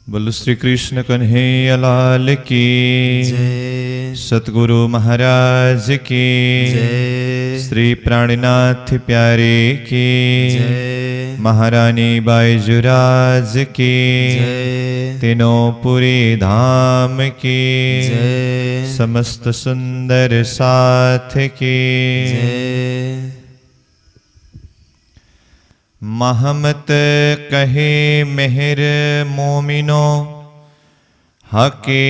बोलो श्री कृष्ण कन्हैया लाल की जय। सतगुरु महाराज की जय। श्री प्राणनाथ प्यारे की जय। महारानी बाईजुराज की जय। तीनों पुरी धाम की जय। समस्त सुंदर साथ की जय। महमत कहे मेहर मोमिनो हके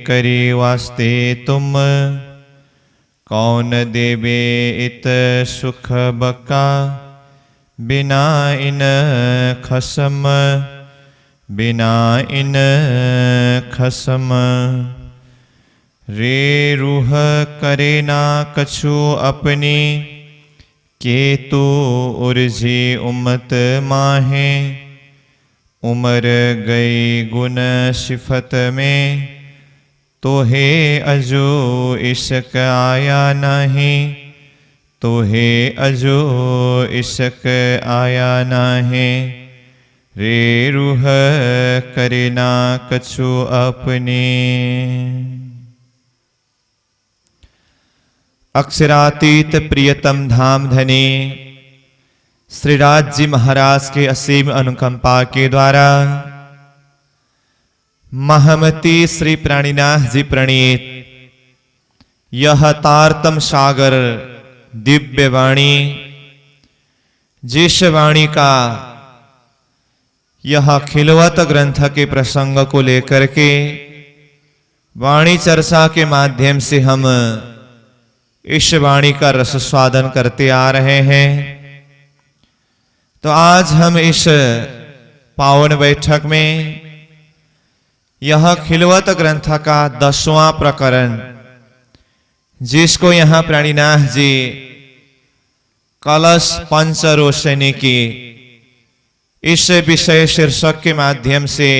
करी वास्ते तुम कौन देवे इत सुख बका बिना इन खसम बिना इन खसम रे रूह करे ना कछु अपनी केतु उर्जी उम्मत माहे उमर गई गुण सिफत में तो हे अजो इश्क आया नहीं तो हे अजो इश्क आया नहीं रे रूह करे ना कछु अपनी। अक्षरातीत प्रियतम धाम धनी श्री राज जी महाराज के असीम अनुकंपा के द्वारा महमती श्री प्राणीनाथ जी प्रणीत यह तारतम सागर दिव्य वाणी जिस वाणी का यह खिलवत ग्रंथ के प्रसंग को लेकर के वाणी चर्चा के माध्यम से हम इस वाणी का रस स्वादन करते आ रहे हैं। तो आज हम इस पावन बैठक में यह खिलवत ग्रंथ का 10वां प्रकरण जिसको यहाँ प्राणीनाथ जी कलश पंचरोशनी की इस विषय शीर्षक के माध्यम से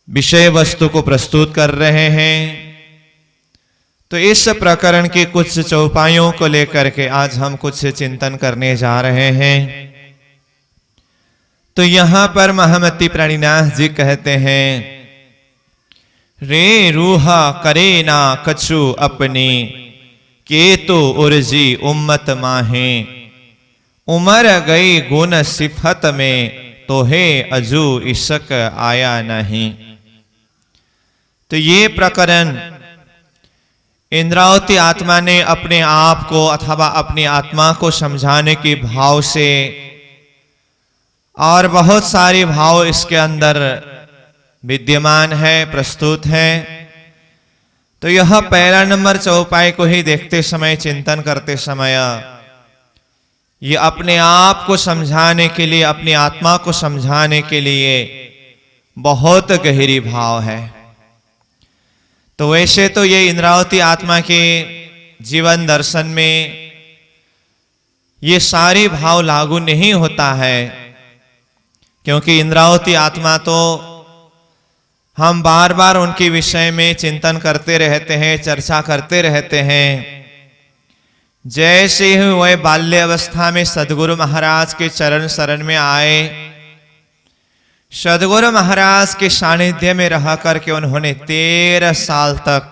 विषय वस्तु को प्रस्तुत कर रहे हैं। तो इस प्रकरण के कुछ चौपाइयों को लेकर के आज हम कुछ चिंतन करने जा रहे हैं। तो यहां पर महमती प्राणीनाथ जी कहते हैं रे रूहा करे ना कछु अपनी केतु उर्जी उम्मत माहे उमर गई गुण सिफत में तो हे अजू इश्क आया नहीं। तो ये प्रकरण इंद्रावती आत्मा ने अपने आप को अथवा अपनी आत्मा को समझाने के भाव से और बहुत सारे भाव इसके अंदर विद्यमान है प्रस्तुत है। तो यह पहला नंबर चौपाई को ही देखते समय चिंतन करते समय ये अपने आप को समझाने के लिए अपनी आत्मा को समझाने के लिए बहुत गहरी भाव है। तो वैसे तो ये इंद्रावती आत्मा के जीवन दर्शन में ये सारे भाव लागू नहीं होता है, क्योंकि इंद्रावती आत्मा तो हम बार बार उनके विषय में चिंतन करते रहते हैं, चर्चा करते रहते हैं। जैसे ही वह बाल्य अवस्था में सदगुरु महाराज के चरण शरण में आए, सदगुरु महाराज के सानिध्य में रह करके उन्होंने 13 साल तक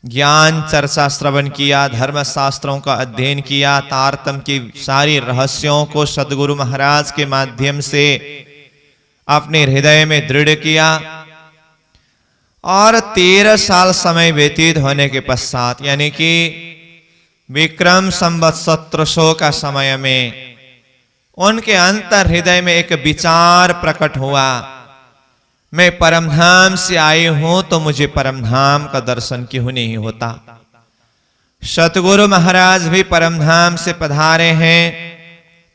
ज्ञान चर्चा श्रवण किया, धर्म शास्त्रों का अध्ययन किया, तारतम की सारी रहस्यों को सदगुरु महाराज के माध्यम से अपने हृदय में दृढ़ किया। और 13 साल समय व्यतीत होने के पश्चात यानी कि विक्रम संवत 1700 का समय में उनके अंतर हृदय में एक विचार प्रकट हुआ, मैं परमधाम से आई हूं तो मुझे परमधाम का दर्शन क्यों नहीं होता। सतगुरु महाराज भी परमधाम से पधारे हैं,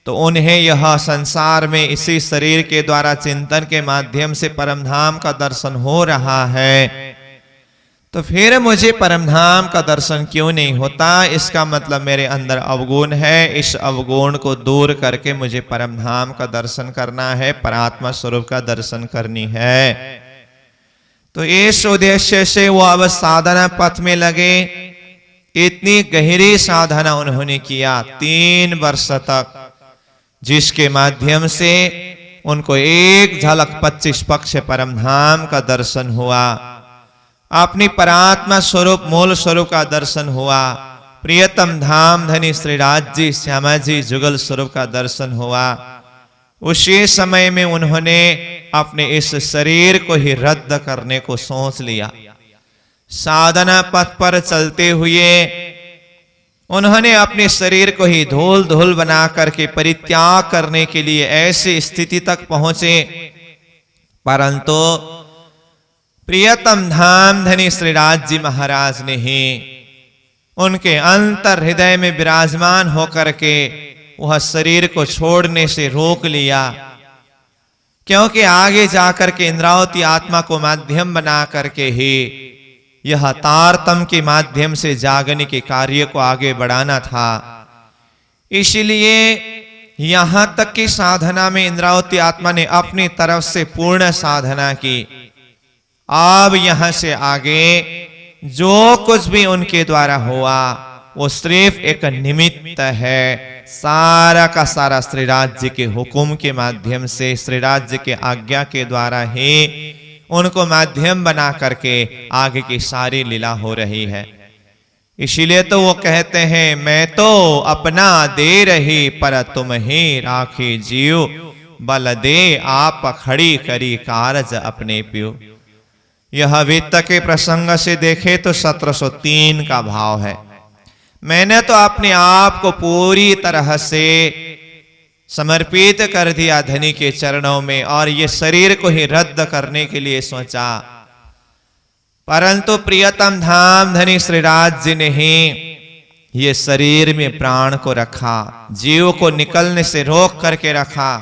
तो उन्हें यह संसार में इसी शरीर के द्वारा चिंतन के माध्यम से परमधाम का दर्शन हो रहा है, तो फिर मुझे परमधाम का दर्शन क्यों नहीं होता। इसका मतलब मेरे अंदर अवगुण है, इस अवगुण को दूर करके मुझे परमधाम का दर्शन करना है, परात्मा स्वरूप का दर्शन करनी है। तो इस उद्देश्य से वो अब साधना पथ में लगे। इतनी गहरी साधना उन्होंने किया 3 वर्ष तक, जिसके माध्यम से उनको एक झलक 25 पक्ष परम धाम का दर्शन हुआ, अपनी परात्मा स्वरूप मूल स्वरूप का दर्शन हुआ, प्रियतम धाम धनी श्री राज श्यामा जी जुगल स्वरूप का दर्शन हुआ। उसी समय में उन्होंने अपने इस शरीर को ही रद्द करने को सोच लिया। साधना पथ पर चलते हुए उन्होंने अपने शरीर को ही धूल धूल बना करके परित्याग करने के लिए ऐसी स्थिति तक पहुंचे, परंतु प्रियतम धाम धनी श्री राज जी महाराज ने ही उनके अंतर हृदय में विराजमान होकर के वह शरीर को छोड़ने से रोक लिया, क्योंकि आगे जाकर के इंद्रावती आत्मा को माध्यम बना करके ही यह तारतम के माध्यम से जागने के कार्य को आगे बढ़ाना था। इसलिए यहां तक की साधना में इंद्रावती आत्मा ने अपनी तरफ से पूर्ण साधना की। अब यहां से आगे जो कुछ भी उनके द्वारा हुआ वो सिर्फ एक निमित्त है। सारा का सारा श्री राज्य के हुक्म के माध्यम से, श्री राज्य के आज्ञा के द्वारा ही उनको माध्यम बना करके आगे की सारी लीला हो रही है। इसीलिए तो वो कहते हैं, मैं तो अपना दे रही पर तुम ही राखी जीव, बल दे आप खड़ी करी कारज अपने पियो। यह वित्त के प्रसंग से देखे तो 1703 का भाव है। मैंने तो अपने आप को पूरी तरह से समर्पित कर दिया धनी के चरणों में और ये शरीर को ही रद्द करने के लिए सोचा, परंतु प्रियतम धाम धनी श्री राज जी ने ही ये शरीर में प्राण को रखा, जीव को निकलने से रोक करके रखा।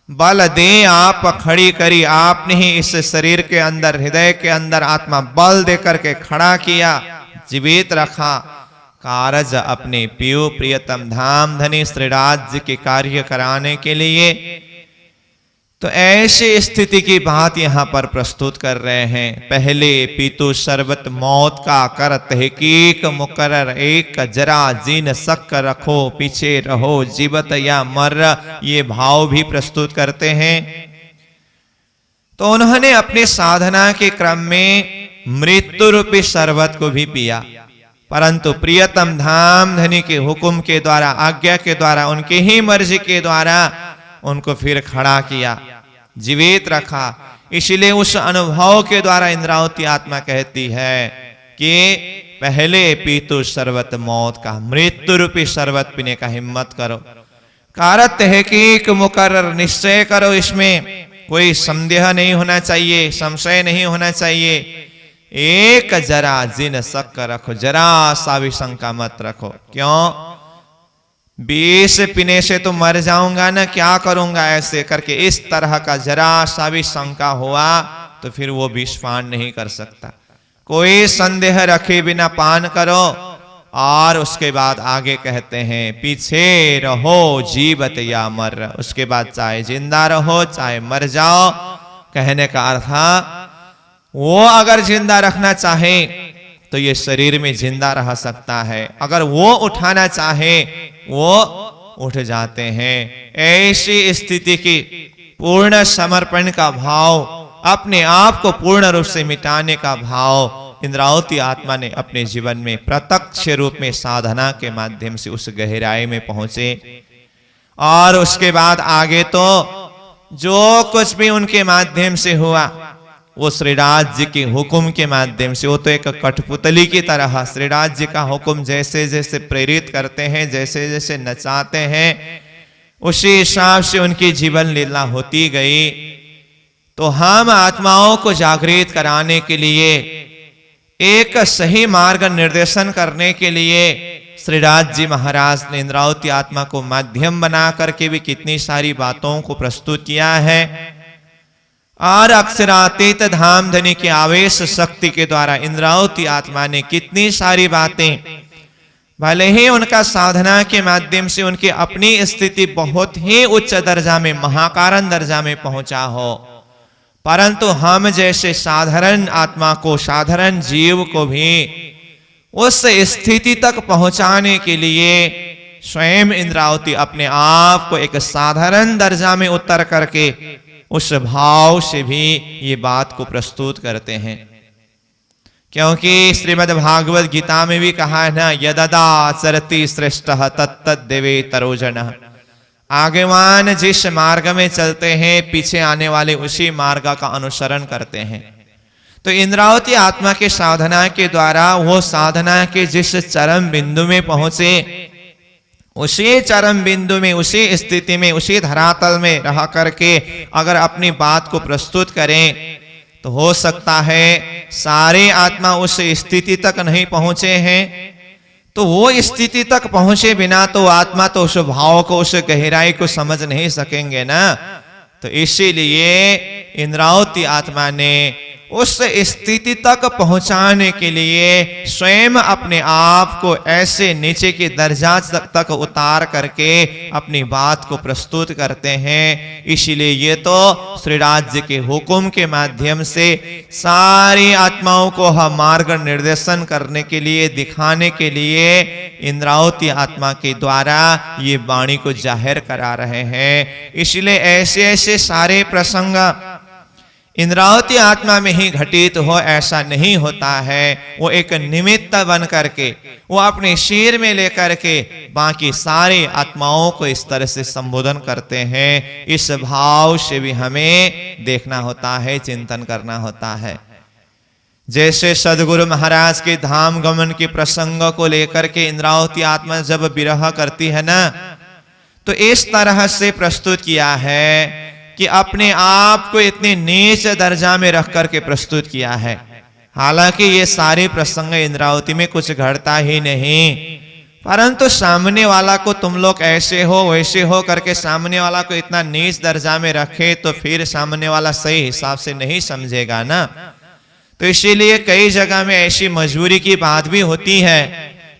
बल दे आप खड़ी करी, आपने ही इस शरीर के अंदर, हृदय के अंदर आत्मा बल दे करके खड़ा किया, जीवित रखा। कारज अपने पियो, प्रियतम धाम धनी श्री राज्य के कार्य कराने के लिए। तो ऐसी स्थिति की बात यहां पर प्रस्तुत कर रहे हैं। पहले पीतु शरबत मौत का कर तहकीक मुकर्रर, एक जरा जीन शक रखो, पीछे रहो जीवत या मर, ये भाव भी प्रस्तुत करते हैं। तो उन्होंने अपने साधना के क्रम में मृत्यु रूपी शरबत को भी पिया, परंतु प्रियतम धाम धनी के हुक्म के द्वारा, आज्ञा के द्वारा, उनके ही मर्जी के द्वारा उनको फिर खड़ा किया, जीवित रखा। इसलिए उस अनुभव के द्वारा इंद्रावती आत्मा कहती है कि पहले पीतु शरबत मौत का, मृत्यु रूपी शरबत पीने का हिम्मत करो। कारत तहकीक मुकर्रर, निश्चय करो, इसमें कोई संदेह नहीं होना चाहिए, संशय नहीं होना चाहिए। एक जरा जिन शक रखो, जरा सा भी शंका मत रखो। क्यों? 20 पीने से तो मर जाऊंगा ना, क्या करूंगा ऐसे करके इस तरह का जरा सा भी शंका हुआ तो फिर वो विष पान नहीं कर सकता। कोई संदेह रखे बिना पान करो। और उसके बाद आगे कहते हैं, पीछे रहो जीवत या मर, उसके बाद चाहे जिंदा रहो चाहे मर जाओ। कहने का अर्थ, वो अगर जिंदा रखना चाहे तो ये शरीर में जिंदा रह सकता है, अगर वो उठाना चाहे वो उठ जाते हैं। ऐसी स्थिति की पूर्ण समर्पण का भाव, अपने आप को पूर्ण रूप से मिटाने का भाव इंद्रावती आत्मा ने अपने जीवन में प्रत्यक्ष रूप में साधना के माध्यम से उस गहराई में पहुंचे। और उसके बाद आगे तो जो कुछ भी उनके माध्यम से हुआ वो श्रीराज जी के हुक्म के माध्यम से। वो तो एक कठपुतली की तरह श्रीराज जी का हुक्म जैसे जैसे प्रेरित करते हैं, जैसे जैसे नचाते हैं, उसी हिसाब से उनकी जीवन लीला होती गई। तो हम आत्माओं को जागृत कराने के लिए, एक सही मार्ग निर्देशन करने के लिए श्रीराज जी महाराज ने इंद्रावती आत्मा को माध्यम बना करके भी कितनी सारी बातों को प्रस्तुत किया है। और अक्षरातीत धाम धनी के आवेश शक्ति के द्वारा इंद्रावती आत्मा ने कितनी सारी बातें, भले ही उनका साधना के माध्यम से उनकी अपनी स्थिति बहुत ही उच्च दर्जा में, महाकारण दर्जा में पहुंचा हो, परंतु हम जैसे साधारण आत्मा को, साधारण जीव को भी उस स्थिति तक पहुंचाने के लिए स्वयं इंद्रावती अपने आप को एक साधारण दर्जा में उतर करके उस भाव से भी ये बात को प्रस्तुत करते हैं। क्योंकि श्रीमद् भागवत गीता में भी कहा है ना, यददा चरति श्रेष्ठः तत्तद् देवे तरोजनः। आगेवान जिस मार्ग में चलते हैं, पीछे आने वाले उसी मार्ग का अनुसरण करते हैं। तो इंद्रावती आत्मा के साधना के द्वारा वो साधना के जिस चरम बिंदु में पहुंचे, उसी चरम बिंदु में, उसी स्थिति में, उसी धरातल में रह करके अगर अपनी बात को प्रस्तुत करें, तो हो सकता है सारे आत्मा उस स्थिति तक नहीं पहुंचे हैं, तो वो स्थिति तक पहुंचे बिना तो आत्मा तो उस भाव को, उस गहराई को समझ नहीं सकेंगे ना। तो इसीलिए इंद्रावती आत्मा ने उस स्थिति तक पहुंचाने के लिए स्वयं अपने आप को ऐसे नीचे के दर्जा तक उतार करके अपनी बात को प्रस्तुत करते हैं। इसीलिए ये तो श्री राज्य के हुक्म के माध्यम से सारी आत्माओं को हम मार्ग निर्देशन करने के लिए, दिखाने के लिए इंद्रावती आत्मा के द्वारा ये वाणी को जाहिर करा रहे हैं। इसलिए ऐसे ऐसे सारे प्रसंग इंद्रावती आत्मा में ही घटित हो ऐसा नहीं होता है। वो एक निमित्त बन करके, वो अपने सिर में लेकर के बाकी सारी आत्माओं को इस तरह से संबोधन करते हैं। इस भाव से भी हमें देखना होता है, चिंतन करना होता है। जैसे सदगुरु महाराज के धाम गमन के प्रसंग को लेकर के इंद्रावती आत्मा जब विरह करती है ना, तो इस तरह से प्रस्तुत किया है कि अपने आप को इतने नीच दर्जा में रख करके प्रस्तुत किया है। हालांकि ये सारे प्रसंग इंद्रावती में कुछ घटता ही नहीं, परंतु सामने वाला को तुम लोग ऐसे हो वैसे हो करके सामने वाला को इतना नीच दर्जा में रखे तो फिर सामने वाला सही हिसाब से नहीं समझेगा ना। तो इसीलिए कई जगह में ऐसी मजबूरी की बात भी होती है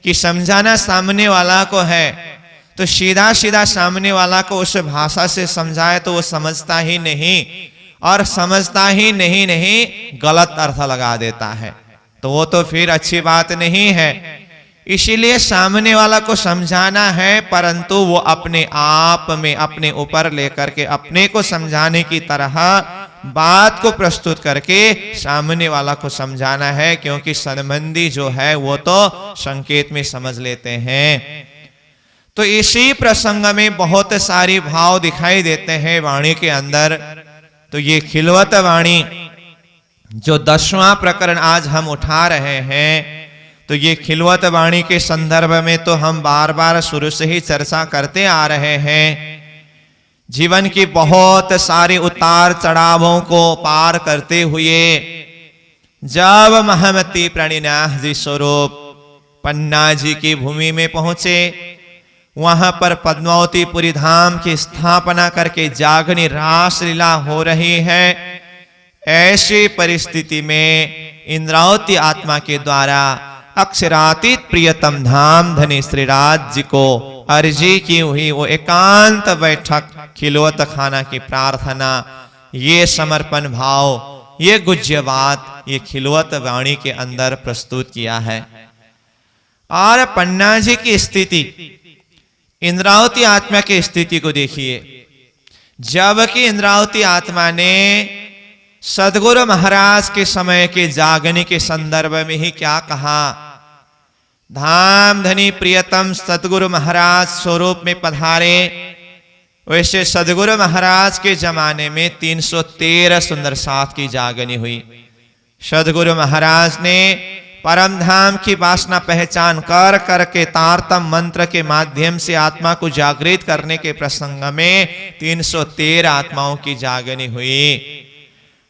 कि समझाना सामने वाला को है, तो सीधा सीधा सामने वाला को उस भाषा से समझाए तो वो समझता ही नहीं, और समझता ही नहीं गलत अर्थ लगा देता है, तो वो तो फिर अच्छी बात नहीं है। इसीलिए सामने वाला को समझाना है, परंतु वो अपने आप में अपने ऊपर लेकर के अपने को समझाने की तरह बात को प्रस्तुत करके सामने वाला को समझाना है, क्योंकि संबंधी जो है वो तो संकेत में समझ लेते हैं। तो इसी प्रसंग में बहुत सारी भाव दिखाई देते हैं वाणी के अंदर। तो ये खिलवत वाणी जो 10वां प्रकरण आज हम उठा रहे हैं, तो ये खिलवत वाणी के संदर्भ में तो हम बार बार शुरू से ही चर्चा करते आ रहे हैं। जीवन की बहुत सारी उतार चढ़ावों को पार करते हुए जब महमती प्रणिनाथ जी स्वरूप पन्ना जी की भूमि में पहुंचे, वहां पर पद्मावतीपुरी धाम की स्थापना करके जागनी रासलीला हो रही है। ऐसी परिस्थिति में इंद्रावती आत्मा के द्वारा अक्षरातीत प्रियतम धाम धनी श्री राज्य को अर्जी की हुई वो एकांत बैठक, खिलवत खाना की प्रार्थना, ये समर्पण भाव, ये गुज्य बात ये खिलवत वाणी के अंदर प्रस्तुत किया है। और पन्ना जी की स्थिति, इंद्रावती आत्मा की स्थिति को देखिए। जबकि इंद्रावती आत्मा ने सदगुरु महाराज के समय के जागने के संदर्भ में ही क्या कहा, धाम धनी प्रियतम सदगुरु महाराज स्वरूप में पधारे। वैसे सदगुरु महाराज के जमाने में 313 सुंदर साथ की जागनी हुई। सदगुरु महाराज ने परम धाम की वासना पहचान कर करके तारतम मंत्र के माध्यम से आत्मा को जागृत करने के प्रसंग में 313 आत्माओं की जागनी हुई।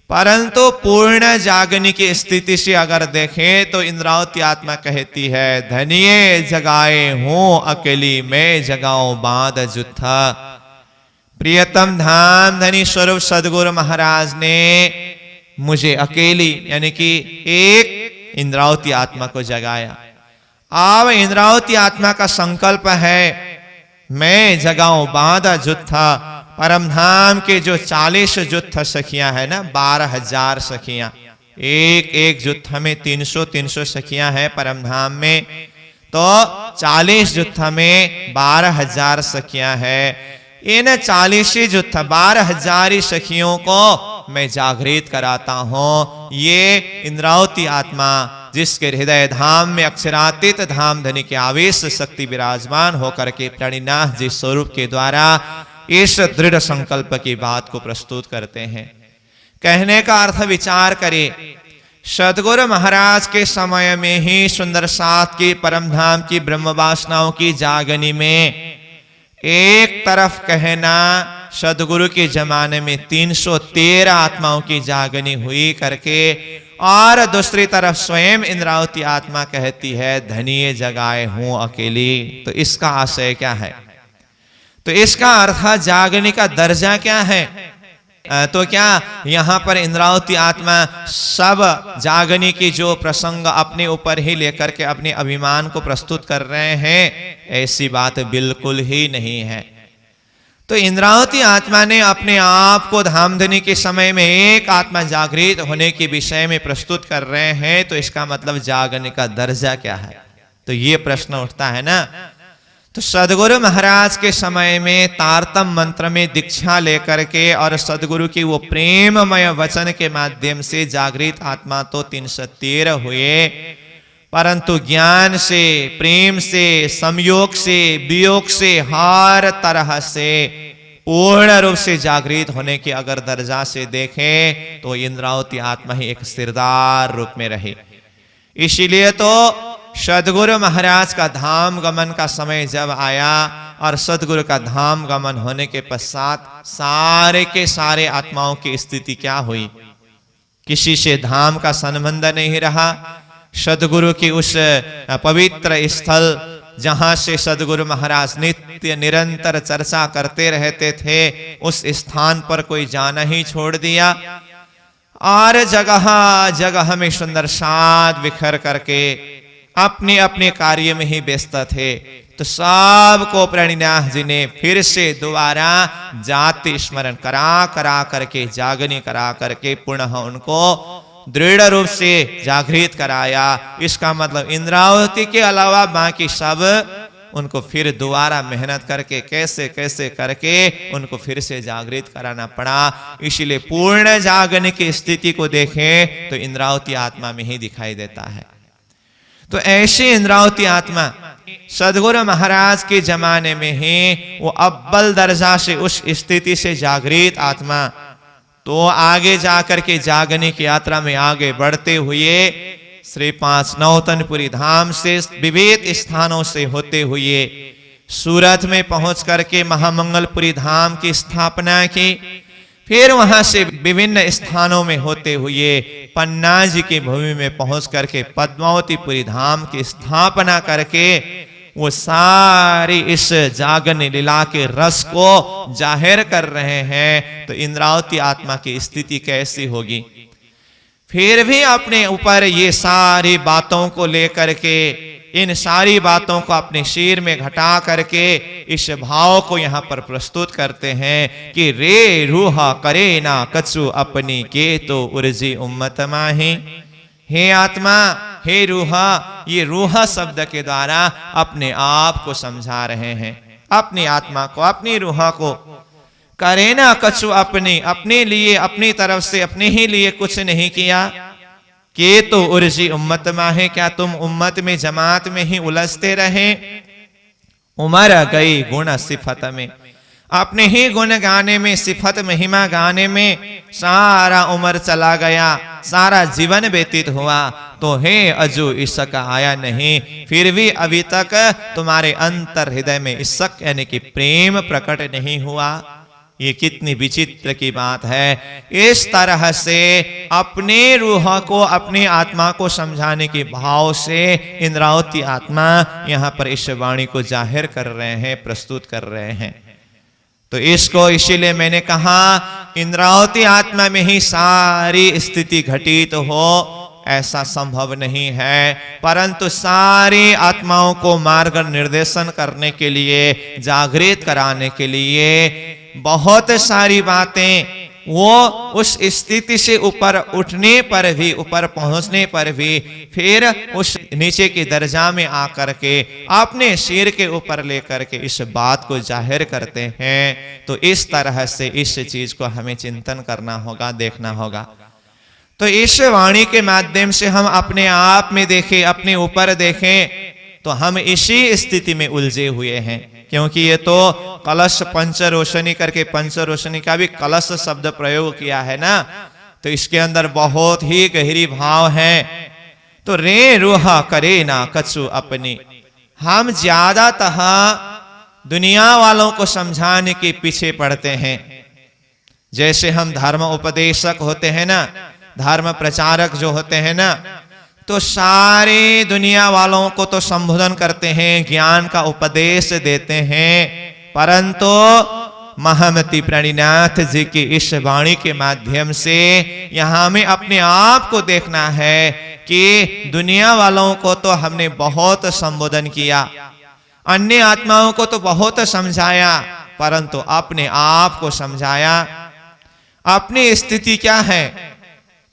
परंतु पूर्ण जागनी की स्थिति से अगर देखें तो इंद्रावती आत्मा कहती है, धनिये जगाए हूं अकेली मैं जगाऊं बाद जुत्था। प्रियतम धाम धनी स्वरूप सदगुरु महाराज ने मुझे अकेली यानी कि एक इंद्रावती आत्मा को जगाया। अब इंद्रावती आत्मा का संकल्प है मैं जगाऊं बाधा जुत्था। परमधाम के जो 40 जुत्थ सखियां है ना, 12,000 सखियां, एक एक जुत्थ में 300 सखियां है परमधाम में। तो 40 युद्ध में 12,000 सखियां हैं। इन 40 युद्ध 12,000 सखियों को मैं जागृत कराता हूं। ये इंद्रावती आत्मा जिसके हृदय धाम में अक्षरातीत धाम धनी के आवेश शक्ति विराजमान होकर के प्रणिनाथ जी स्वरूप के द्वारा इस दृढ़ संकल्प की बात को प्रस्तुत करते हैं। कहने का अर्थ विचार करें, सदगुरु महाराज के समय में ही सुंदर सात की परम धाम की ब्रह्म वासनाओं की जागनी में एक तरफ कहना सदगुरु के जमाने में 313 आत्माओं की जागनी हुई करके, और दूसरी तरफ स्वयं इंद्रावती आत्मा कहती है धनिये जगाए हूं अकेली। तो इसका आशय क्या है? तो इसका अर्थ जागने का दर्जा क्या है? तो क्या यहां पर इंद्रावती आत्मा सब जागने की जो प्रसंग अपने ऊपर ही लेकर के अपने अभिमान को प्रस्तुत कर रहे हैं? ऐसी बात बिल्कुल ही नहीं है। तो इंद्रावती आत्मा ने अपने आप को धामधनी के समय में एक आत्मा जागृत होने के विषय में प्रस्तुत कर रहे हैं, तो इसका मतलब जागने का दर्जा क्या है? तो ये प्रश्न उठता है ना। तो सदगुरु महाराज के समय में तारतम मंत्र में दीक्षा लेकर के और सदगुरु की वो प्रेममय वचन के माध्यम से जागृत आत्मा तो 313 हुए, परंतु ज्ञान से, प्रेम से, संयोग से, वियोग से, हर तरह से पूर्ण रूप से जागृत होने के अगर दर्जा से देखें तो इंद्रावती आत्मा ही एक सिरदार रूप में रही। इसीलिए तो सदगुरु महाराज का धाम गमन का समय जब आया और सदगुरु का धाम गमन होने के पश्चात सारे के सारे आत्माओं की स्थिति क्या हुई? किसी से धाम का संबंध नहीं रहा। सदगुरु की उस पवित्र स्थल जहां से सदगुरु महाराज नित्य निरंतर चर्चा करते रहते थे, उस स्थान पर कोई जाना ही छोड़ दिया और जगह जगह में सुंदर साध बिखर करके अपने अपने कार्य में ही व्यस्त थे। तो सबको प्रणिनाथ जी ने फिर से दोबारा जाति स्मरण करा करा करके, जागनी करा करके पुनः उनको दृढ़ रूप से जागृत कराया। इसका मतलब इंद्रावती के अलावा बाकी सब उनको फिर दोबारा मेहनत करके कैसे कैसे करके उनको फिर से जागृत कराना पड़ा। इसीलिए पूर्ण जागने की स्थिति को देखें तो इंद्रावती आत्मा में ही दिखाई देता है। तो ऐसी इंद्रावती आत्मा सदगुरु महाराज के जमाने में ही वो अव्वल दर्जा से उस स्थिति से जागृत आत्मा तो आगे जाकर के जागने की यात्रा में आगे बढ़ते हुए श्री 5 नौतनपुरी धाम से विविध स्थानों से होते हुए सूरत में पहुंच करके महामंगलपुरी धाम की स्थापना की। फिर वहां से विभिन्न स्थानों में होते हुए पन्ना जी की भूमि में पहुंच करके पद्मावतीपुरी धाम की स्थापना करके वो सारी इस जागरण लीला के रस को जाहिर कर रहे हैं। तो इंद्रावती आत्मा की स्थिति कैसी होगी? फिर भी अपने ऊपर ये सारी बातों को लेकर के, इन सारी बातों को अपने सिर में घटा करके इस भाव को यहाँ पर प्रस्तुत करते हैं कि रे रूहा करे ना कछु अपनी के तो उर्जी उम्मत माही। हे आत्मा, हे रूहा, ये रूहा शब्द के द्वारा अपने आप को समझा रहे हैं, अपनी आत्मा को, अपनी रूहा को। करे ना कछु अपने लिए, अपनी तरफ से अपने ही लिए कुछ नहीं किया। के तो उर्जी उम्मत माहे, क्या तुम उम्मत में जमात में ही उलझते रहे? उमर गई गुण सिफत में, अपने ही गुण गाने में, सिफत महिमा गाने में सारा उम्र चला गया, सारा जीवन व्यतीत हुआ। तो हे अजू इसक आया नहीं, फिर भी अभी तक तुम्हारे अंतर हृदय में इसक यानी कि प्रेम प्रकट नहीं हुआ। ये कितनी विचित्र की बात है। इस तरह से अपने रूह को, अपनी आत्मा को समझाने के भाव से इंद्रावती आत्मा यहाँ पर इस वाणी को जाहिर कर रहे हैं, प्रस्तुत कर रहे हैं। तो इसको इसीलिए मैंने कहा इंद्रावती आत्मा में ही सारी स्थिति घटित हो ऐसा संभव नहीं है, परंतु सारी आत्माओं को मार्ग निर्देशन करने के लिए, जागृत कराने के लिए बहुत सारी बातें वो उस स्थिति से ऊपर उठने पर भी, ऊपर पहुंचने पर भी फिर उस नीचे के दर्जा में आकर के अपने सिर के ऊपर लेकर के इस बात को जाहिर करते हैं। तो इस तरह से इस चीज को हमें चिंतन करना होगा, देखना होगा। तो इस वाणी के माध्यम से हम अपने आप में देखें, अपने ऊपर देखें, तो हम इसी स्थिति में उलझे हुए हैं। क्योंकि ये तो कलश पंच रोशनी करके, पंच रोशनी का भी कलश शब्द प्रयोग किया है ना, तो इसके अंदर बहुत ही गहरी भाव है। तो रे रूहा करे ना कछु अपनी, हम ज्यादातर दुनिया वालों को समझाने के पीछे पड़ते हैं। जैसे हम धर्म उपदेशक होते हैं ना, धर्म प्रचारक जो होते हैं ना, तो सारे दुनिया वालों को तो संबोधन करते हैं, ज्ञान का उपदेश देते हैं, परंतु महामती प्रणिनाथ जी की इस वाणी के माध्यम से यहाँ में अपने आप को देखना है कि दुनिया वालों को तो हमने बहुत संबोधन किया, अन्य आत्माओं को तो बहुत समझाया, परंतु अपने आप को समझाया। अपनी स्थिति क्या है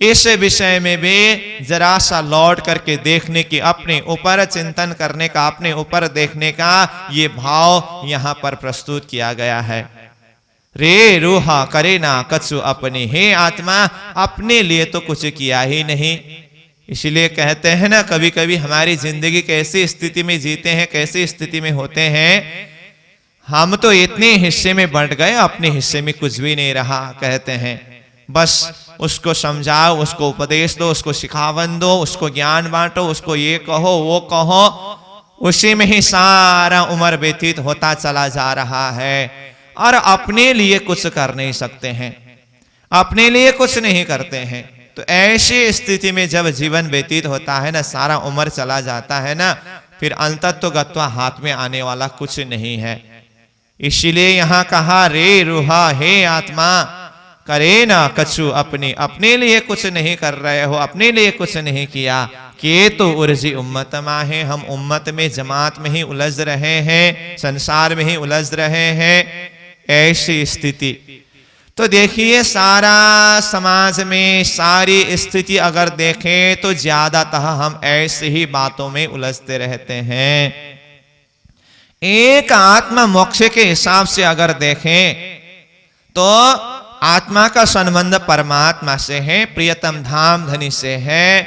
इस विषय में भी जरा सा लौट करके देखने की, अपने ऊपर चिंतन करने का, अपने ऊपर देखने का ये भाव यहां पर प्रस्तुत किया गया है। रे रूहा करे ना कछु अपनी, हे आत्मा अपने लिए तो कुछ किया ही नहीं। इसलिए कहते हैं ना, कभी कभी हमारी जिंदगी कैसी स्थिति में जीते हैं, कैसी स्थिति में होते हैं, हम तो इतने हिस्से में बंट गए, अपने हिस्से में कुछ भी नहीं रहा। कहते हैं बस उसको समझाओ, उसको उपदेश दो, उसको सिखावन दो, उसको ज्ञान बांटो, उसको ये कहो वो कहो, उसी में ही सारा उम्र व्यतीत होता चला जा रहा है और अपने लिए कुछ कर नहीं सकते हैं, अपने लिए कुछ नहीं करते हैं। तो ऐसी स्थिति में जब जीवन व्यतीत होता है ना, सारा उम्र चला जाता है ना, फिर अंतत्व गत्वा हाथ में आने वाला कुछ नहीं है। इसीलिए यहां कहा रे रूहा, हे आत्मा करे ना कछु अपनी, अपने लिए कुछ नहीं कर रहे हो, अपने लिए कुछ नहीं किया। के तो उर्जी उम्मत माहे, हम उम्मत में जमात में ही उलझ रहे हैं, संसार में ही उलझ रहे हैं, ऐसी स्थिति। तो देखिए सारा समाज में सारी स्थिति अगर देखें तो ज्यादातर हम ऐसे ही बातों में उलझते रहते हैं। एक आत्मा मोक्ष के हिसाब से अगर देखें तो आत्मा का संबंध परमात्मा से है, प्रियतम धाम धनी से है।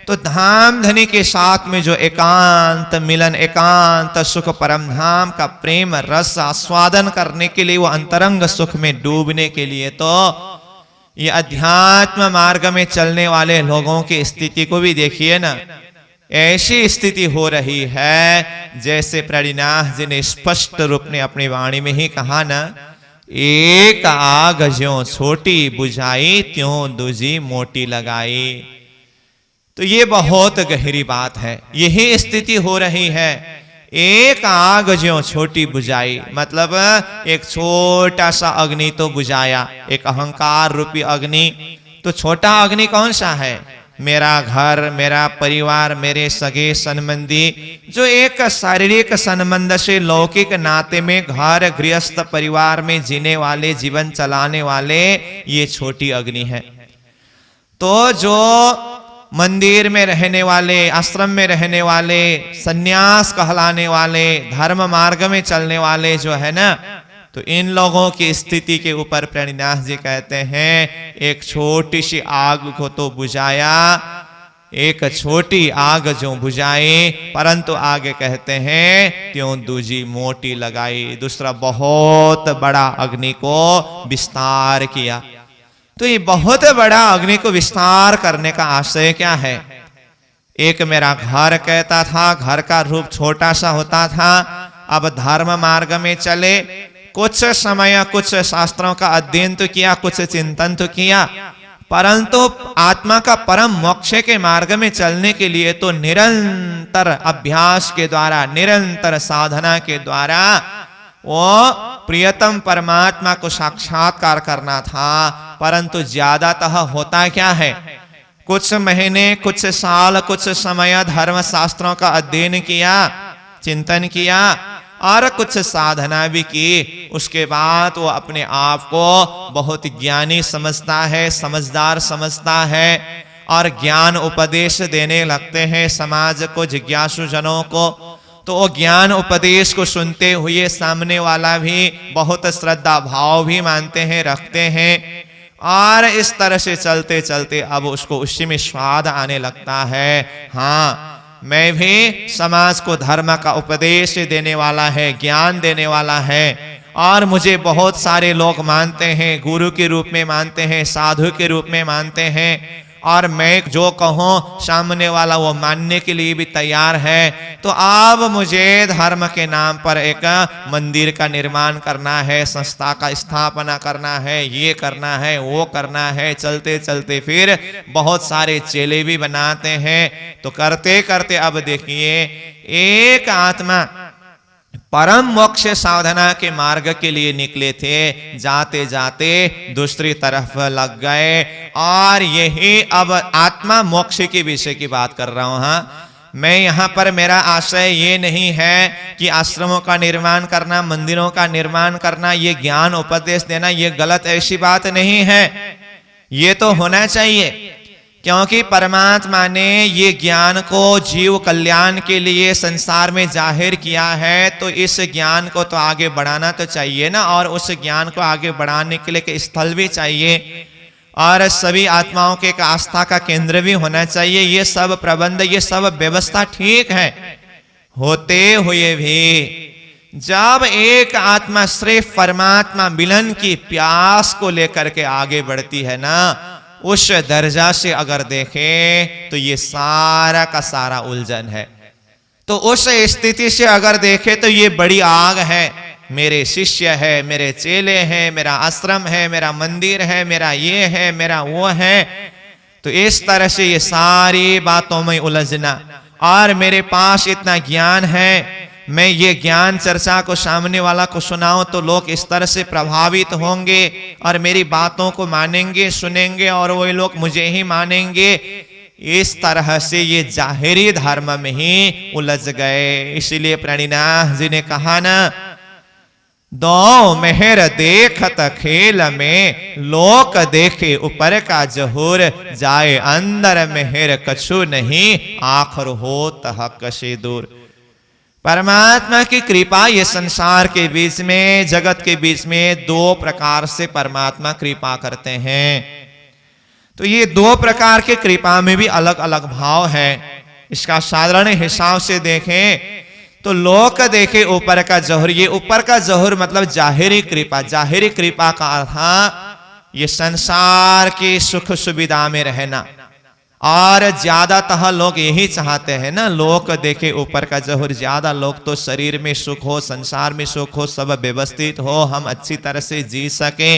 तो धाम धनी के साथ में जो एकांत मिलन, एकांत सुख, परम धाम का प्रेम रस आस्वादन करने के लिए, वो अंतरंग सुख में डूबने के लिए, तो ये अध्यात्म मार्ग में चलने वाले लोगों की स्थिति को भी देखिए ना, ऐसी स्थिति हो रही है जैसे प्रणिनाथ जी ने स्पष्ट रूप में अपनी वाणी में ही कहा ना, एक आग ज्यों छोटी बुझाई त्यों दूजी मोटी लगाई। तो ये बहुत गहरी बात है, यही स्थिति हो रही है। एक आग ज्यों छोटी बुझाई मतलब एक छोटा सा अग्नि तो बुझाया, एक अहंकार रूपी अग्नि। तो छोटा अग्नि कौन सा है? मेरा घर, मेरा परिवार, मेरे सगे संबंधी, जो एक शारीरिक संबंध से लौकिक नाते में घर गृहस्थ परिवार में जीने वाले, जीवन चलाने वाले, ये छोटी अग्नि है। तो जो मंदिर में रहने वाले, आश्रम में रहने वाले, सन्यास कहलाने वाले, धर्म मार्ग में चलने वाले जो है ना, तो इन लोगों की स्थिति के ऊपर प्रणिनाथ जी कहते हैं एक छोटी सी आग को तो बुझाया, एक छोटी आग जो बुझाई, परंतु आगे कहते हैं त्यों दूजी मोटी लगाई, दूसरा बहुत बड़ा अग्नि को विस्तार किया। तो ये बहुत बड़ा अग्नि को विस्तार करने का आशय क्या है? एक मेरा घर कहता था, घर का रूप छोटा सा होता था, अब धर्म मार्ग में चले, कुछ समय कुछ शास्त्रों का अध्ययन तो किया, कुछ चिंतन तो किया, परंतु आत्मा का परम मोक्ष के मार्ग में चलने के लिए तो निरंतर अभ्यास के द्वारा, निरंतर साधना के द्वारा वो प्रियतम परमात्मा को साक्षात्कार करना था। परंतु ज्यादातः होता क्या है, कुछ महीने, कुछ साल, कुछ समय धर्म शास्त्रों का अध्ययन किया, चिंतन किया, और कुछ साधना भी की, उसके बाद वो अपने आप को बहुत ज्ञानी समझता है, समझदार समझता है और ज्ञान उपदेश देने लगते हैं समाज को, जिज्ञासु जनों को। तो वो ज्ञान उपदेश को सुनते हुए सामने वाला भी बहुत श्रद्धा भाव भी मानते हैं, रखते हैं, और इस तरह से चलते चलते अब उसको उसी में स्वाद आने लगता है। हाँ, मैं भी समाज को धर्म का उपदेश देने वाला है, ज्ञान देने वाला है, और मुझे बहुत सारे लोग मानते हैं, गुरु के रूप में मानते हैं, साधु के रूप में मानते हैं, और मैं जो कहूँ सामने वाला वो मानने के लिए भी तैयार है। तो अब मुझे धर्म के नाम पर एक मंदिर का निर्माण करना है, संस्था का स्थापना करना है, ये करना है, वो करना है। चलते चलते फिर बहुत सारे चेले भी बनाते हैं। तो करते करते अब देखिए, एक आत्मा परम मोक्ष साधना के मार्ग के लिए निकले थे, जाते जाते दूसरी तरफ लग गए। और यही अब आत्मा मोक्ष के विषय की बात कर रहा हूं। हाँ, मैं यहाँ पर, मेरा आशय ये नहीं है कि आश्रमों का निर्माण करना, मंदिरों का निर्माण करना, ये ज्ञान उपदेश देना, ये गलत, ऐसी बात नहीं है। ये तो होना चाहिए, क्योंकि परमात्मा ने ये ज्ञान को जीव कल्याण के लिए संसार में जाहिर किया है। तो इस ज्ञान को तो आगे बढ़ाना तो चाहिए ना, और उस ज्ञान को आगे बढ़ाने के लिए स्थल भी चाहिए, और सभी आत्माओं के आस्था का केंद्र भी होना चाहिए। ये सब प्रबंध, ये सब व्यवस्था ठीक है। होते हुए भी जब एक आत्मा सिर्फ परमात्मा मिलन की प्यास को लेकर के आगे बढ़ती है ना, उस दर्जा से अगर देखें तो ये सारा का सारा उलझन है। तो उस स्थिति से अगर देखें तो ये बड़ी आग है। मेरे शिष्य है, मेरे चेले हैं, मेरा आश्रम है, मेरा मंदिर है, मेरा ये है, मेरा वो है। तो इस तरह से ये सारी बातों में उलझना, और मेरे पास इतना ज्ञान है, मैं ये ज्ञान चर्चा को सामने वाला को सुनाऊं तो लोग इस तरह से प्रभावित होंगे और मेरी बातों को मानेंगे, सुनेंगे, और वो लोग मुझे ही मानेंगे। इस तरह से ये जाहिरी धर्म में ही उलझ गए। इसलिए प्रणिनाथ जी ने कहा ना, दो मेहर देखत खेल में, लोक देखे ऊपर का जहूर, जाए अंदर मेहर कछु नहीं, आखिर होत हक से दूर। परमात्मा की कृपा ये संसार के बीच में, जगत के बीच में दो प्रकार से परमात्मा कृपा करते हैं। तो ये दो प्रकार के कृपा में भी अलग अलग भाव है। इसका साधारण हिसाब से देखें तो लोक देखे ऊपर का जहर, ये ऊपर का जहर मतलब जाहिरी कृपा। जाहिरी कृपा का अर्थ ये संसार की सुख सुविधा में रहना, और ज्यादातः लोग यही चाहते हैं ना, लोक देखे ऊपर का जहर। ज्यादा लोग तो शरीर में सुख हो, संसार में सुख हो, सब व्यवस्थित हो, हम अच्छी तरह से जी सके।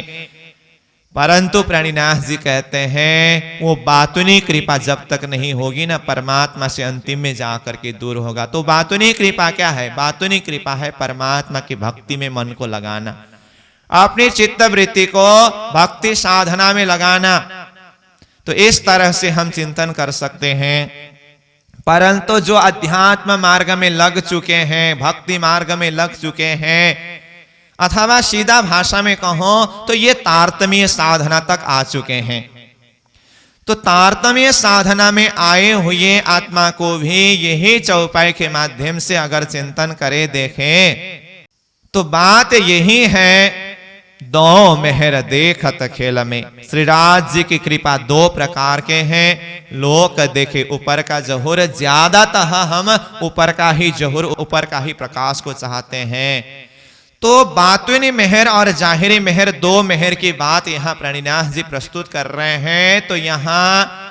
परंतु प्रणिनाथ जी कहते हैं वो बातुनी कृपा जब तक नहीं होगी ना, परमात्मा से अंतिम में जाकर के दूर होगा। तो बातुनी कृपा क्या है? बातुनी कृपा है परमात्मा की भक्ति में मन को लगाना, अपनी चित्त वृत्ति को भक्ति साधना में लगाना। तो इस तरह से हम चिंतन कर सकते हैं। परंतु जो अध्यात्म मार्ग में लग चुके हैं, भक्ति मार्ग में लग चुके हैं, अथवा सीधा भाषा में कहो तो ये तारतम्य साधना तक आ चुके हैं। तो तारतम्य साधना में आए हुए आत्मा को भी यही चौपाई के माध्यम से अगर चिंतन करे, देखें, तो बात यही है, दो मेहर देखत खेल में। श्रीराज जी की कृपा दो प्रकार के हैं। लोक देखे ऊपर का जहूर, ज्यादातः हम ऊपर का ही जहूर, ऊपर का ही प्रकाश को चाहते हैं। तो बातुनी मेहर और जाहिरी मेहर, दो मेहर की बात यहाँ प्रणिनाथ जी प्रस्तुत कर रहे हैं। तो यहाँ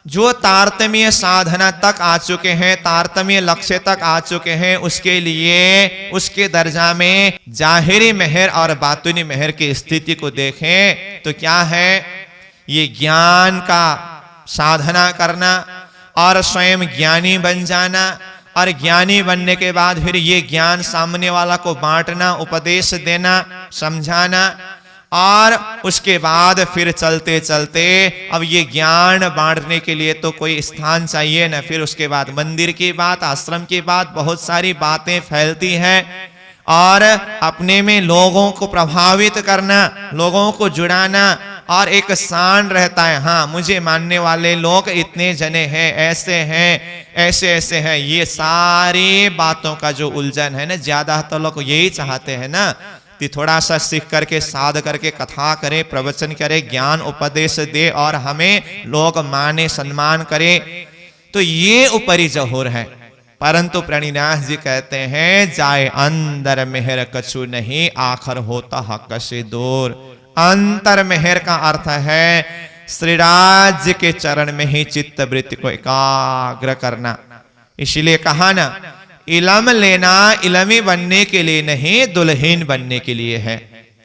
जो तारतम्य साधना तक आ चुके हैं, तारतम्य लक्ष्य तक आ चुके हैं, उसके लिए उसके दर्जा में जाहिरी मेहर और बातुनी मेहर की स्थिति को देखें तो क्या है? ये ज्ञान का साधना करना और स्वयं ज्ञानी बन जाना, और ज्ञानी बनने के बाद फिर ये ज्ञान सामने वाला को बांटना, उपदेश देना, समझाना, और उसके बाद फिर चलते चलते अब ये ज्ञान बांटने के लिए तो कोई स्थान चाहिए ना। फिर उसके बाद मंदिर की बात, आश्रम की बात, बहुत सारी बातें फैलती हैं, और अपने में लोगों को प्रभावित करना, लोगों को जुड़ाना, और एक शान रहता है, हाँ मुझे मानने वाले लोग इतने जने हैं, ऐसे हैं, ऐसे ऐसे हैं। ये सारी बातों का जो उलझन है ना, ज्यादातर लोग यही चाहते हैं ना कि थोड़ा सा सीख करके, साध करके, कथा करे, प्रवचन करे, ज्ञान उपदेश दे और हमें लोग माने, सम्मान करे। तो ये ऊपरी जहूर है। परंतु प्रणिनाथ जी कहते हैं, जाए अंदर मेहर कछु नहीं, आखर होता हक से दूर। अंतर मेहर का अर्थ है श्री राज्य के चरण में ही चित्त वृत्ति को एकाग्र करना। इसलिए कहा ना, इलम लेना इलमी बनने के लिए नहीं, दुल्हीन बनने के लिए है।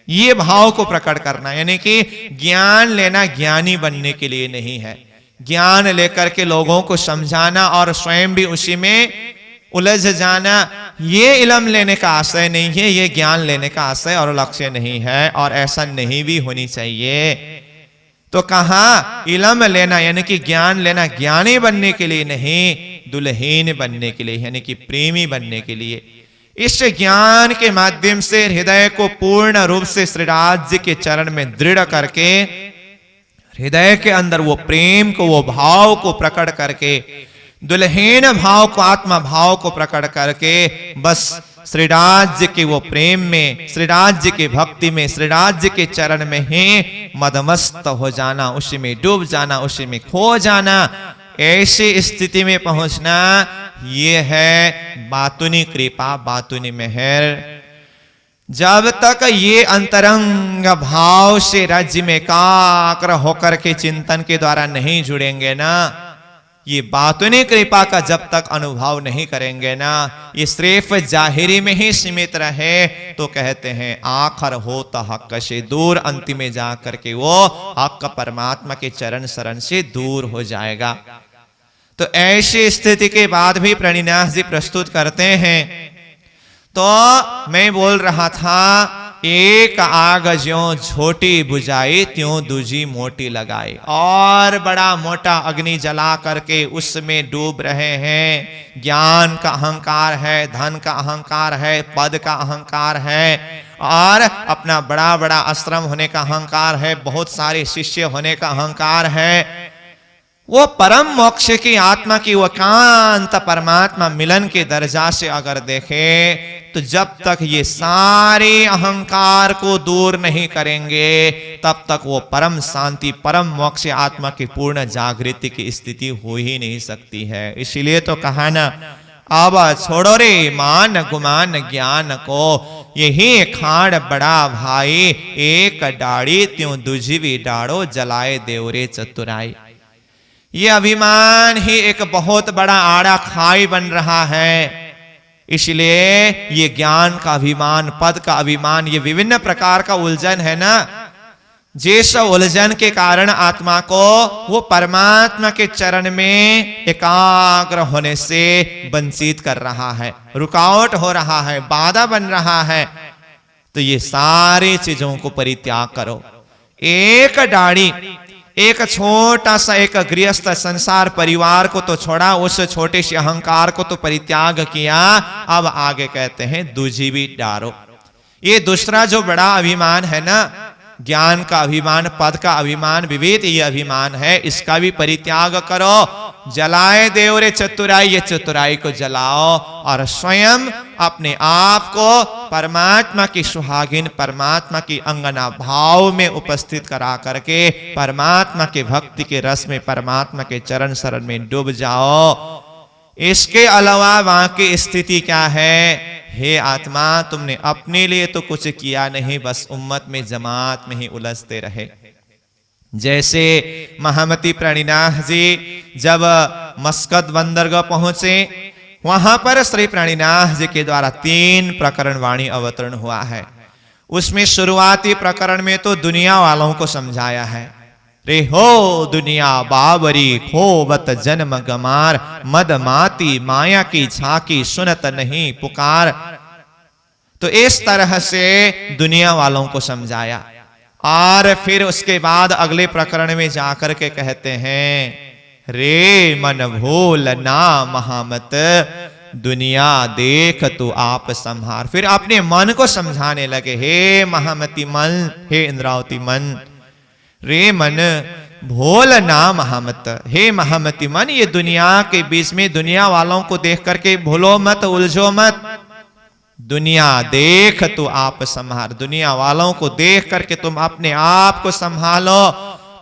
ये भाव को प्रकट करना, यानी कि ज्ञान लेना ज्ञानी बनने के लिए नहीं है। ज्ञान लेकर के लोगों को समझाना और स्वयं भी उसी में उलझ जाना, ये इलम लेने का आशय नहीं है, ये ज्ञान लेने का आशय और लक्ष्य नहीं है, और ऐसा नहीं भी होनी चाहिए। तो कहा इलम लेना यानी कि ज्ञान लेना ज्ञानी बनने के लिए नहीं, दुल्हीन बनने के लिए, यानी कि प्रेमी बनने के लिए। इस ज्ञान के माध्यम से हृदय को पूर्ण रूप से श्री राज्य के चरण में दृढ़ करके, हृदय के अंदर वो प्रेम को, वो भाव को प्रकट करके, दुल्हीन भाव को, आत्मा भाव को प्रकट करके, बस श्री राज्य के वो प्रेम में, श्री राज्य के भक्ति में, श्री राज्य के चरण में ही मदमस्त हो जाना, उसी में डूब जाना, उसी में खो जाना, ऐसी स्थिति में पहुंचना, ये है बातुनी कृपा, बातुनी मेहर। जब तक ये अंतरंग भाव से राज्य में एकाग्र होकर के चिंतन के द्वारा नहीं जुड़ेंगे ना, ये बातुनी कृपा का जब तक अनुभव नहीं करेंगे ना, ये सिर्फ जाहिरी में ही सीमित रहे, तो कहते हैं आखर होता हक से दूर, अंतिम में जा करके वो हक परमात्मा के चरण शरण से दूर हो जाएगा। तो ऐसी स्थिति के बाद भी प्रणिनाथ जी प्रस्तुत करते हैं। तो मैं बोल रहा था, एक आग ज्यों छोटी बुझाई त्यों दूजी मोटी लगाई, और बड़ा मोटा अग्नि जला करके उसमें डूब रहे हैं। ज्ञान का अहंकार है, धन का अहंकार है, पद का अहंकार है, और अपना बड़ा बड़ा आश्रम होने का अहंकार है, बहुत सारे शिष्य होने का अहंकार है। वो परम मोक्ष की आत्मा की वो कांत परमात्मा मिलन के दर्जा से अगर देखे, तो जब तक ये सारे अहंकार को दूर नहीं करेंगे, तब तक वो परम शांति, परम मोक्ष आत्मा की पूर्ण जागृति की स्थिति हो ही नहीं सकती है। इसीलिए तो कहा ना, अब छोड़ो रे मान गुमान ज्ञान को, यही खाड़ बड़ा भाई, एक डाड़ी त्यों दूजी डाड़ो, जलाए देवरे चतुराई। ये अभिमान ही एक बहुत बड़ा आड़ा खाई बन रहा है। इसलिए ये ज्ञान का अभिमान, पद का अभिमान, ये विभिन्न प्रकार का उलझन है ना, जिस उलझन के कारण आत्मा को वो परमात्मा के चरण में एकाग्र होने से वंचित कर रहा है, रुकावट हो रहा है, बाधा बन रहा है। तो ये सारी चीजों को परित्याग करो। एक डाड़ी, एक छोटा सा एक गृहस्थ संसार परिवार को तो छोड़ा, उस छोटे से अहंकार को तो परित्याग किया। अब आगे कहते हैं दूजी भी डारो। ये दूसरा जो बड़ा अभिमान है ना, ज्ञान का अभिमान, पद का अभिमान, विवेक ये अभिमान है, इसका भी परित्याग करो। जलाए देवरे चतुराई, ये चतुराई को जलाओ और स्वयं अपने आप को परमात्मा की सुहागिन, परमात्मा की अंगना भाव में उपस्थित करा करके परमात्मा के भक्ति के रस में, परमात्मा के चरण शरण में डूब जाओ। इसके अलावा वहां की स्थिति क्या है? हे आत्मा, तुमने अपने लिए तो कुछ किया नहीं, बस उम्मत में, जमात में ही उलझते रहे। जैसे महामती प्रणिनाथ जी जब मस्कत बंदरगाह पहुंचे, वहां पर श्री प्रणिनाथ जी के द्वारा 3 प्रकरण वाणी अवतरण हुआ है। उसमें शुरुआती प्रकरण में तो दुनिया वालों को समझाया है, रे हो दुनिया बाबरी खोबत जन्म गमार, मद माती माया की झांकी सुनत नहीं पुकार। तो इस तरह से दुनिया वालों को समझाया। और फिर उसके बाद अगले प्रकरण में जाकर के कहते हैं, रे मन भूल ना महामत, दुनिया देख तू आप संहार। फिर अपने मन को समझाने लगे, हे महामती मन, हे इंद्रावती मन, रे मन भोल ना महामत, हे महामती मन, ये दुनिया के बीच में दुनिया वालों को देख करके भूलो मत, उलझो मत। दुनिया देख तो आप संहार, दुनिया वालों को देख करके तुम अपने आप को संभालो।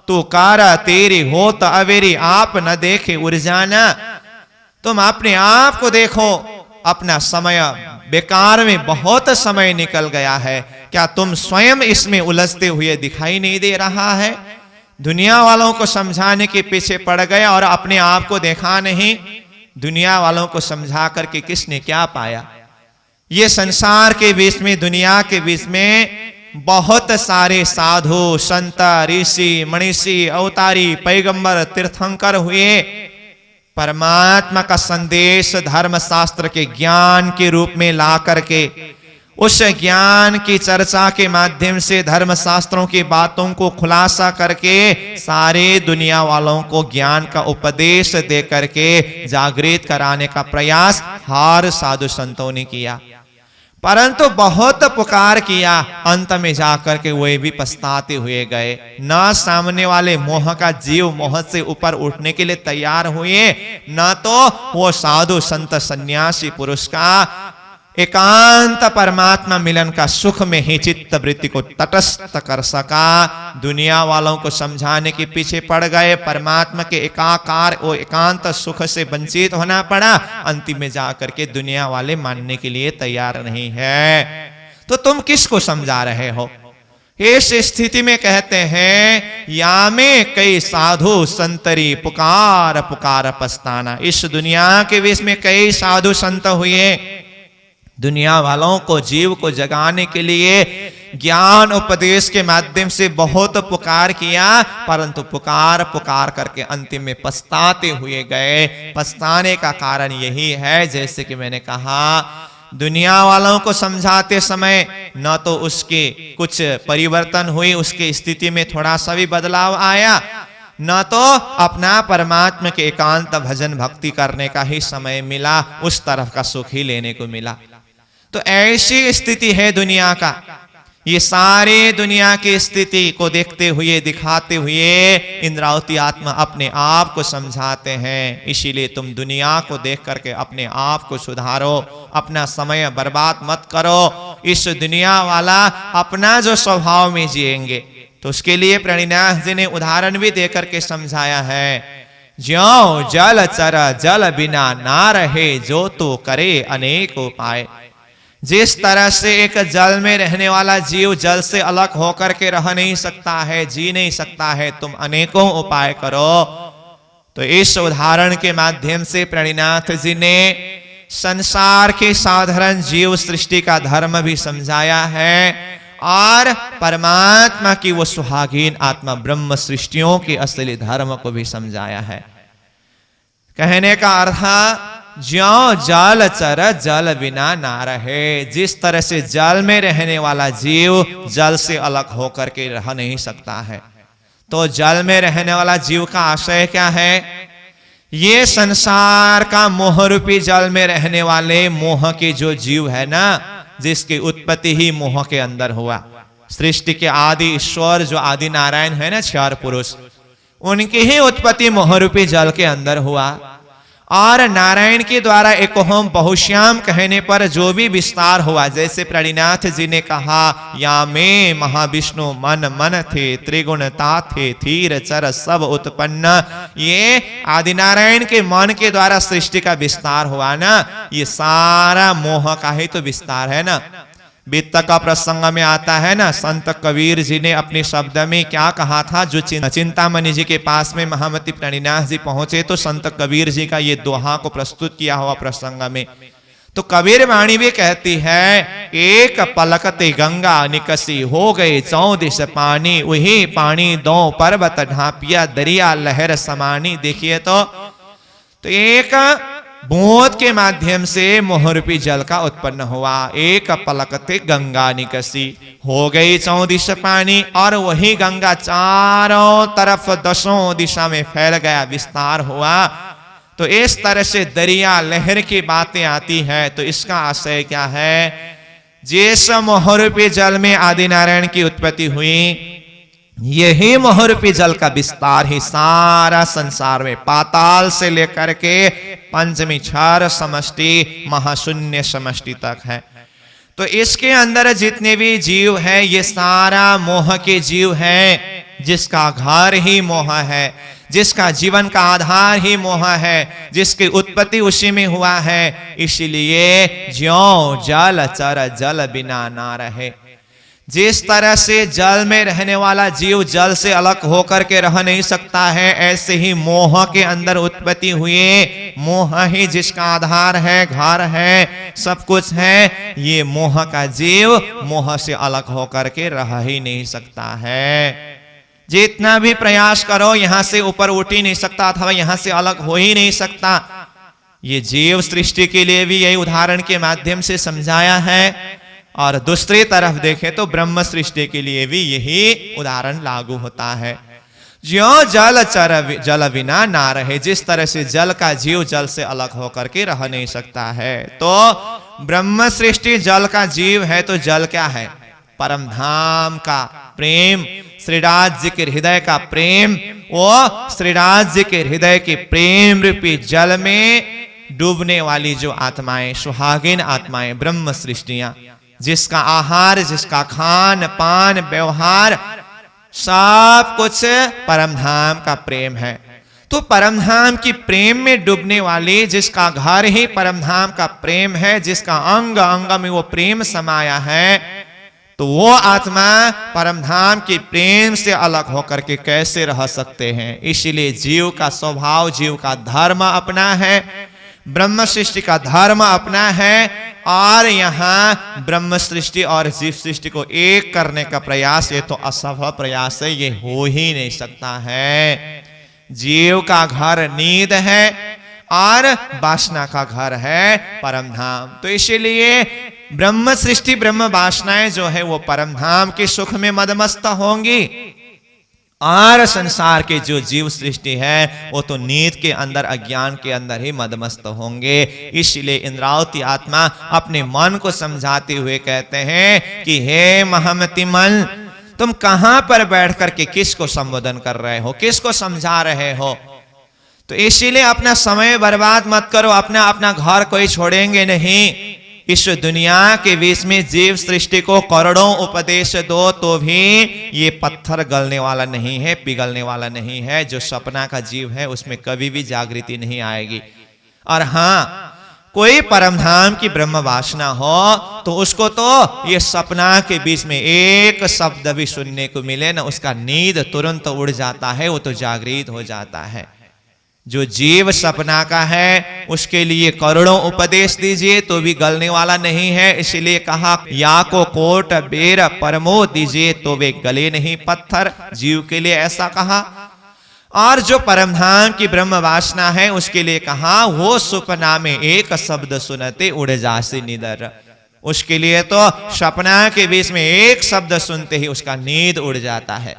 तू कारा तेरी हो तो अवेरी, आप न देखे उर्जाना। तुम अपने आप को देखो, अपना समय बेकार में बहुत समय निकल गया है, क्या तुम स्वयं इसमें उलझते हुए दिखाई नहीं दे रहा है? दुनिया वालों को समझाने के पीछे पड़ गए और अपने आप को देखा नहीं। दुनिया वालों को समझा करके किसने क्या पाया? ये संसार के बीच में, दुनिया के बीच में बहुत सारे साधु संत ऋषि मनीषी अवतारी पैगंबर तीर्थंकर हुए। परमात्मा का संदेश धर्म शास्त्र के ज्ञान के रूप में ला करके, उस ज्ञान की चर्चा के माध्यम से धर्म शास्त्रों की बातों को खुलासा करके सारे दुनिया वालों को ज्ञान का उपदेश दे करके जागृत कराने का प्रयास हर साधु संतों ने किया। परंतु बहुत पुकार किया, अंत में जाकर के वे भी पछताते हुए गए। न सामने वाले मोह का जीव मोह से ऊपर उठने के लिए तैयार हुए, न तो वो साधु संत सन्यासी पुरुष का एकांत परमात्मा मिलन का सुख में ही चित्त वृत्ति को तटस्थ कर सका। दुनिया वालों को समझाने के पीछे पड़ गए, परमात्मा के एकाकार और एकांत सुख से वंचित होना पड़ा। अंतिम में जाकर के दुनिया वाले मानने के लिए तैयार नहीं है। तो तुम किसको समझा रहे हो? इस स्थिति में कहते हैं, या में कई साधु संतरी पुकार पुकार पछताना। इस दुनिया के बीच में कई साधु संत हुए, दुनिया वालों को जीव को जगाने के लिए ज्ञान उपदेश के माध्यम से बहुत पुकार किया, परंतु पुकार पुकार करके अंतिम में पछताते हुए गए। पछताने का कारण यही है, जैसे कि मैंने कहा, दुनिया वालों को समझाते समय न तो उसके कुछ परिवर्तन हुई, उसकी स्थिति में थोड़ा सा भी बदलाव आया, न तो अपना परमात्मा के एकांत भजन भक्ति करने का ही समय मिला, उस तरफ का सुख ही लेने को मिला। तो ऐसी स्थिति है दुनिया का। ये सारे दुनिया की स्थिति को देखते हुए दिखाते हुए इंद्रावती आत्मा अपने आप को समझाते हैं। इसीलिए तुम दुनिया को देख करके अपने आप को सुधारो, अपना समय बर्बाद मत करो। इस दुनिया वाला अपना जो स्वभाव में जिएंगे, तो उसके लिए प्रणिनाथ जी ने उदाहरण भी देकर के समझाया है। ज्यों जल चर जल बिना ना रहे, जो तो करे अनेक उपाय। जिस तरह से एक जल में रहने वाला जीव जल से अलग होकर के रह नहीं सकता है, जी नहीं सकता है, तुम अनेकों उपाय करो। तो इस उदाहरण के माध्यम से प्रणिनाथ जी ने संसार के साधारण जीव सृष्टि का धर्म भी समझाया है और परमात्मा की वो सुहागीन आत्मा ब्रह्म सृष्टियों के असली धर्म को भी समझाया है। कहने का अर्थ, ज्यों जल चर जल बिना ना रहे। जिस तरह से जल में रहने वाला जीव जल से अलग होकर के रह नहीं सकता है, तो जल में रहने वाला जीव का आशय क्या है? ये संसार का मोह रूपी जल में रहने वाले मोह के जो जीव है ना, जिसकी उत्पत्ति ही मोह के अंदर हुआ। सृष्टि के आदि ईश्वर जो आदि नारायण है ना, चार पुरुष, उनकी ही उत्पत्ति मोह रूपी जल के अंदर हुआ। और नारायण के द्वारा एकोहम बहुश्याम कहने पर जो भी विस्तार हुआ, जैसे प्रणिनाथ जी ने कहा, या में महाविष्णु मन मन थे, त्रिगुणता थे, धीर चर सब उत्पन्न। ये आदि नारायण के मन के द्वारा सृष्टि का विस्तार हुआ ना, ये सारा मोह का ही तो विस्तार है ना। वित्त का प्रसंग में आता है ना, संत कबीर जी ने अपने शब्द में क्या कहा था? जो चिंतामणि जी के पास में महामती प्रणिनाथ जी पहुंचे तो संत कबीर जी का ये दोहा को प्रस्तुत किया हुआ प्रसंग में, तो कबीर वाणी भी कहती है, एक पलकते गंगा निकसी, हो गए 14 पानी, वही पानी दो पर्वत ढापिया, दरिया लहर समानी। देखिए तो एक बूंद के माध्यम से मोहरूपी जल का उत्पन्न हुआ। एक पलकते गंगा निकसी, हो गई 14 पानी, और वही गंगा चारों तरफ 10 दिशा में फैल गया, विस्तार हुआ। तो इस तरह से दरिया लहर की बातें आती है, तो इसका आशय क्या है? जिस मोहरूपी जल में आदि नारायण की उत्पत्ति हुई, यही मोहरूपी जल का विस्तार ही सारा संसार में पाताल से लेकर के पंचमी क्षार समष्टि महाशून्य समष्टि तक है। तो इसके अंदर जितने भी जीव है, ये सारा मोह के जीव है, जिसका घर ही मोह है, जिसका जीवन का आधार ही मोह है, जिसकी उत्पत्ति उसी में हुआ है। इसलिए ज्यों जल चर जल बिना ना रहे। जिस तरह से जल में रहने वाला जीव जल से अलग होकर के रह नहीं सकता है, ऐसे ही मोह के अंदर उत्पत्ति हुई, मोह ही जिसका आधार है, घर है, सब कुछ है, ये मोह का जीव मोह से अलग होकर के रह ही नहीं सकता है। जितना भी प्रयास करो यहां से ऊपर उठ ही नहीं सकता, अथवा यहां से अलग हो ही नहीं सकता। ये जीव सृष्टि के लिए भी यही उदाहरण के माध्यम से समझाया है, और दूसरी तरफ देखें तो ब्रह्म सृष्टि के लिए भी यही उदाहरण लागू होता है। ज्यों जल चर जल बिना ना रहे, जिस तरह से जल का जीव जल से अलग होकर के रह नहीं सकता है, तो ब्रह्म सृष्टि जल का जीव है। तो जल क्या है? परम धाम का प्रेम, श्रीराज जी के हृदय का प्रेम। वो श्रीराज जी के हृदय के प्रेम रूपी जल में डूबने वाली जो आत्माएं, सुहागिन आत्माएं, ब्रह्म सृष्टियां, जिसका आहार, जिसका खान पान व्यवहार सब कुछ परम धाम का प्रेम है। तो परम धाम की प्रेम में डूबने वाली, जिसका घर ही परम धाम का प्रेम है, जिसका अंग अंग में वो प्रेम समाया है, तो वो आत्मा परम धाम के प्रेम से अलग होकर के कैसे रह सकते हैं? इसीलिए जीव का स्वभाव, जीव का धर्म अपना है, ब्रह्म सृष्टि का धर्म अपना है, और यहाँ ब्रह्म सृष्टि और जीव सृष्टि को एक करने का प्रयास, ये तो असफल प्रयास है, ये हो ही नहीं सकता है। जीव का घर नींद है और वासना का घर है परम धाम। तो इसीलिए ब्रह्म सृष्टि, ब्रह्म वासनाएं जो है वो परम धाम के सुख में मदमस्त होंगी, और संसार के जो जीव सृष्टि है वो तो नींद के अंदर, अज्ञान के अंदर ही मदमस्त होंगे। इसलिए इंद्रावती आत्मा अपने मन को समझाते हुए कहते हैं कि हे महमति मन, तुम कहां पर बैठ करके किसको संबोधन कर रहे हो, किसको समझा रहे हो? तो इसीलिए अपना समय बर्बाद मत करो, अपना अपना घर कोई छोड़ेंगे नहीं। इस दुनिया के बीच में जीव सृष्टि को करोड़ों उपदेश दो तो भी ये पत्थर गलने वाला नहीं है, पिघलने वाला नहीं है। जो सपना का जीव है उसमें कभी भी जागृति नहीं आएगी। और हाँ, कोई परम धाम की ब्रह्म वासना हो तो उसको तो ये सपना के बीच में एक शब्द भी सुनने को मिले ना, उसका नींद तुरंत उड़ जाता है, वो तो जागृत हो जाता है। जो जीव सपना का है उसके लिए करोड़ों उपदेश दीजिए तो भी गलने वाला नहीं है। इसलिए कहा, या को कोट बेर परमो दीजिए तो वे गले नहीं पत्थर। जीव के लिए ऐसा कहा। और जो परमधाम की ब्रह्म वासना है उसके लिए कहा, वो सपना में एक शब्द सुनते उड़ जासी निदर। उसके लिए तो सपना के बीच में एक शब्द सुनते ही उसका नींद उड़ जाता है।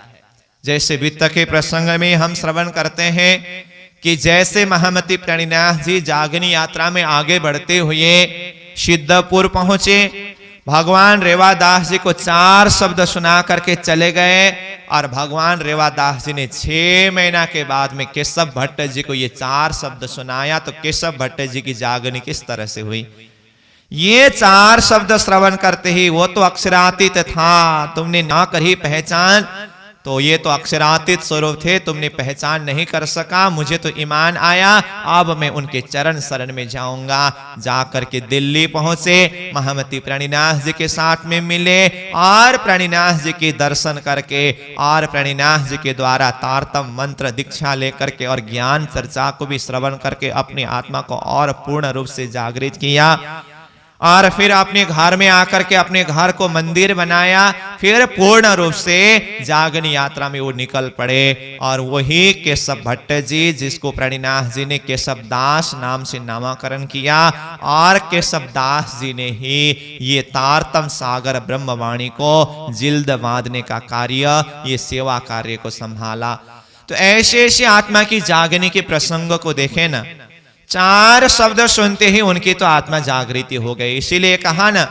जैसे वित्त के प्रसंग में हम श्रवण करते हैं कि जैसे महामती प्रणिनाथ जी जागनी यात्रा में आगे बढ़ते हुए सिद्धपुर पहुंचे, भगवान रेवादास जी को 4 शब्द सुना करके चले गए, और भगवान रेवादास जी ने 6 महीना के बाद में केशव भट्ट जी को ये 4 शब्द सुनाया। तो केशव भट्ट जी की जागनी किस तरह से हुई? ये 4 शब्द श्रवण करते ही, वो तो अक्षरातीत था, तुमने ना करी पहचान, तो ये तो अक्षरातीत स्वरूप थे, तुमने पहचान नहीं कर सका, मुझे तो ईमान आया, अब मैं उनके चरण शरण में जाऊंगा। जाकर के दिल्ली पहुंचे, महामती प्रणिनाथ जी के साथ में मिले, और प्रणिनाथ जी के दर्शन करके और प्रणिनाथ जी के द्वारा तारतम मंत्र दीक्षा लेकर के और ज्ञान चर्चा को भी श्रवण करके अपनी आत्मा को और पूर्ण रूप से जागृत किया। और फिर अपने घर में आकर के अपने घर को मंदिर बनाया। फिर पूर्ण रूप से जागनी यात्रा में वो निकल पड़े, और वही केशव भट्ट जी, जिसको प्रणिनाथ जी ने केशव दास नाम से नामकरण किया, और केशव दास जी ने ही ये तारतम सागर ब्रह्मवाणी को जिल्द बांधने का कार्य, ये सेवा कार्य को संभाला। तो ऐसे ऐसे आत्मा की जागने के प्रसंग को देखें ना, चार शब्द सुनते ही उनकी तो आत्मा जागृति हो गई। इसीलिए कहा ना,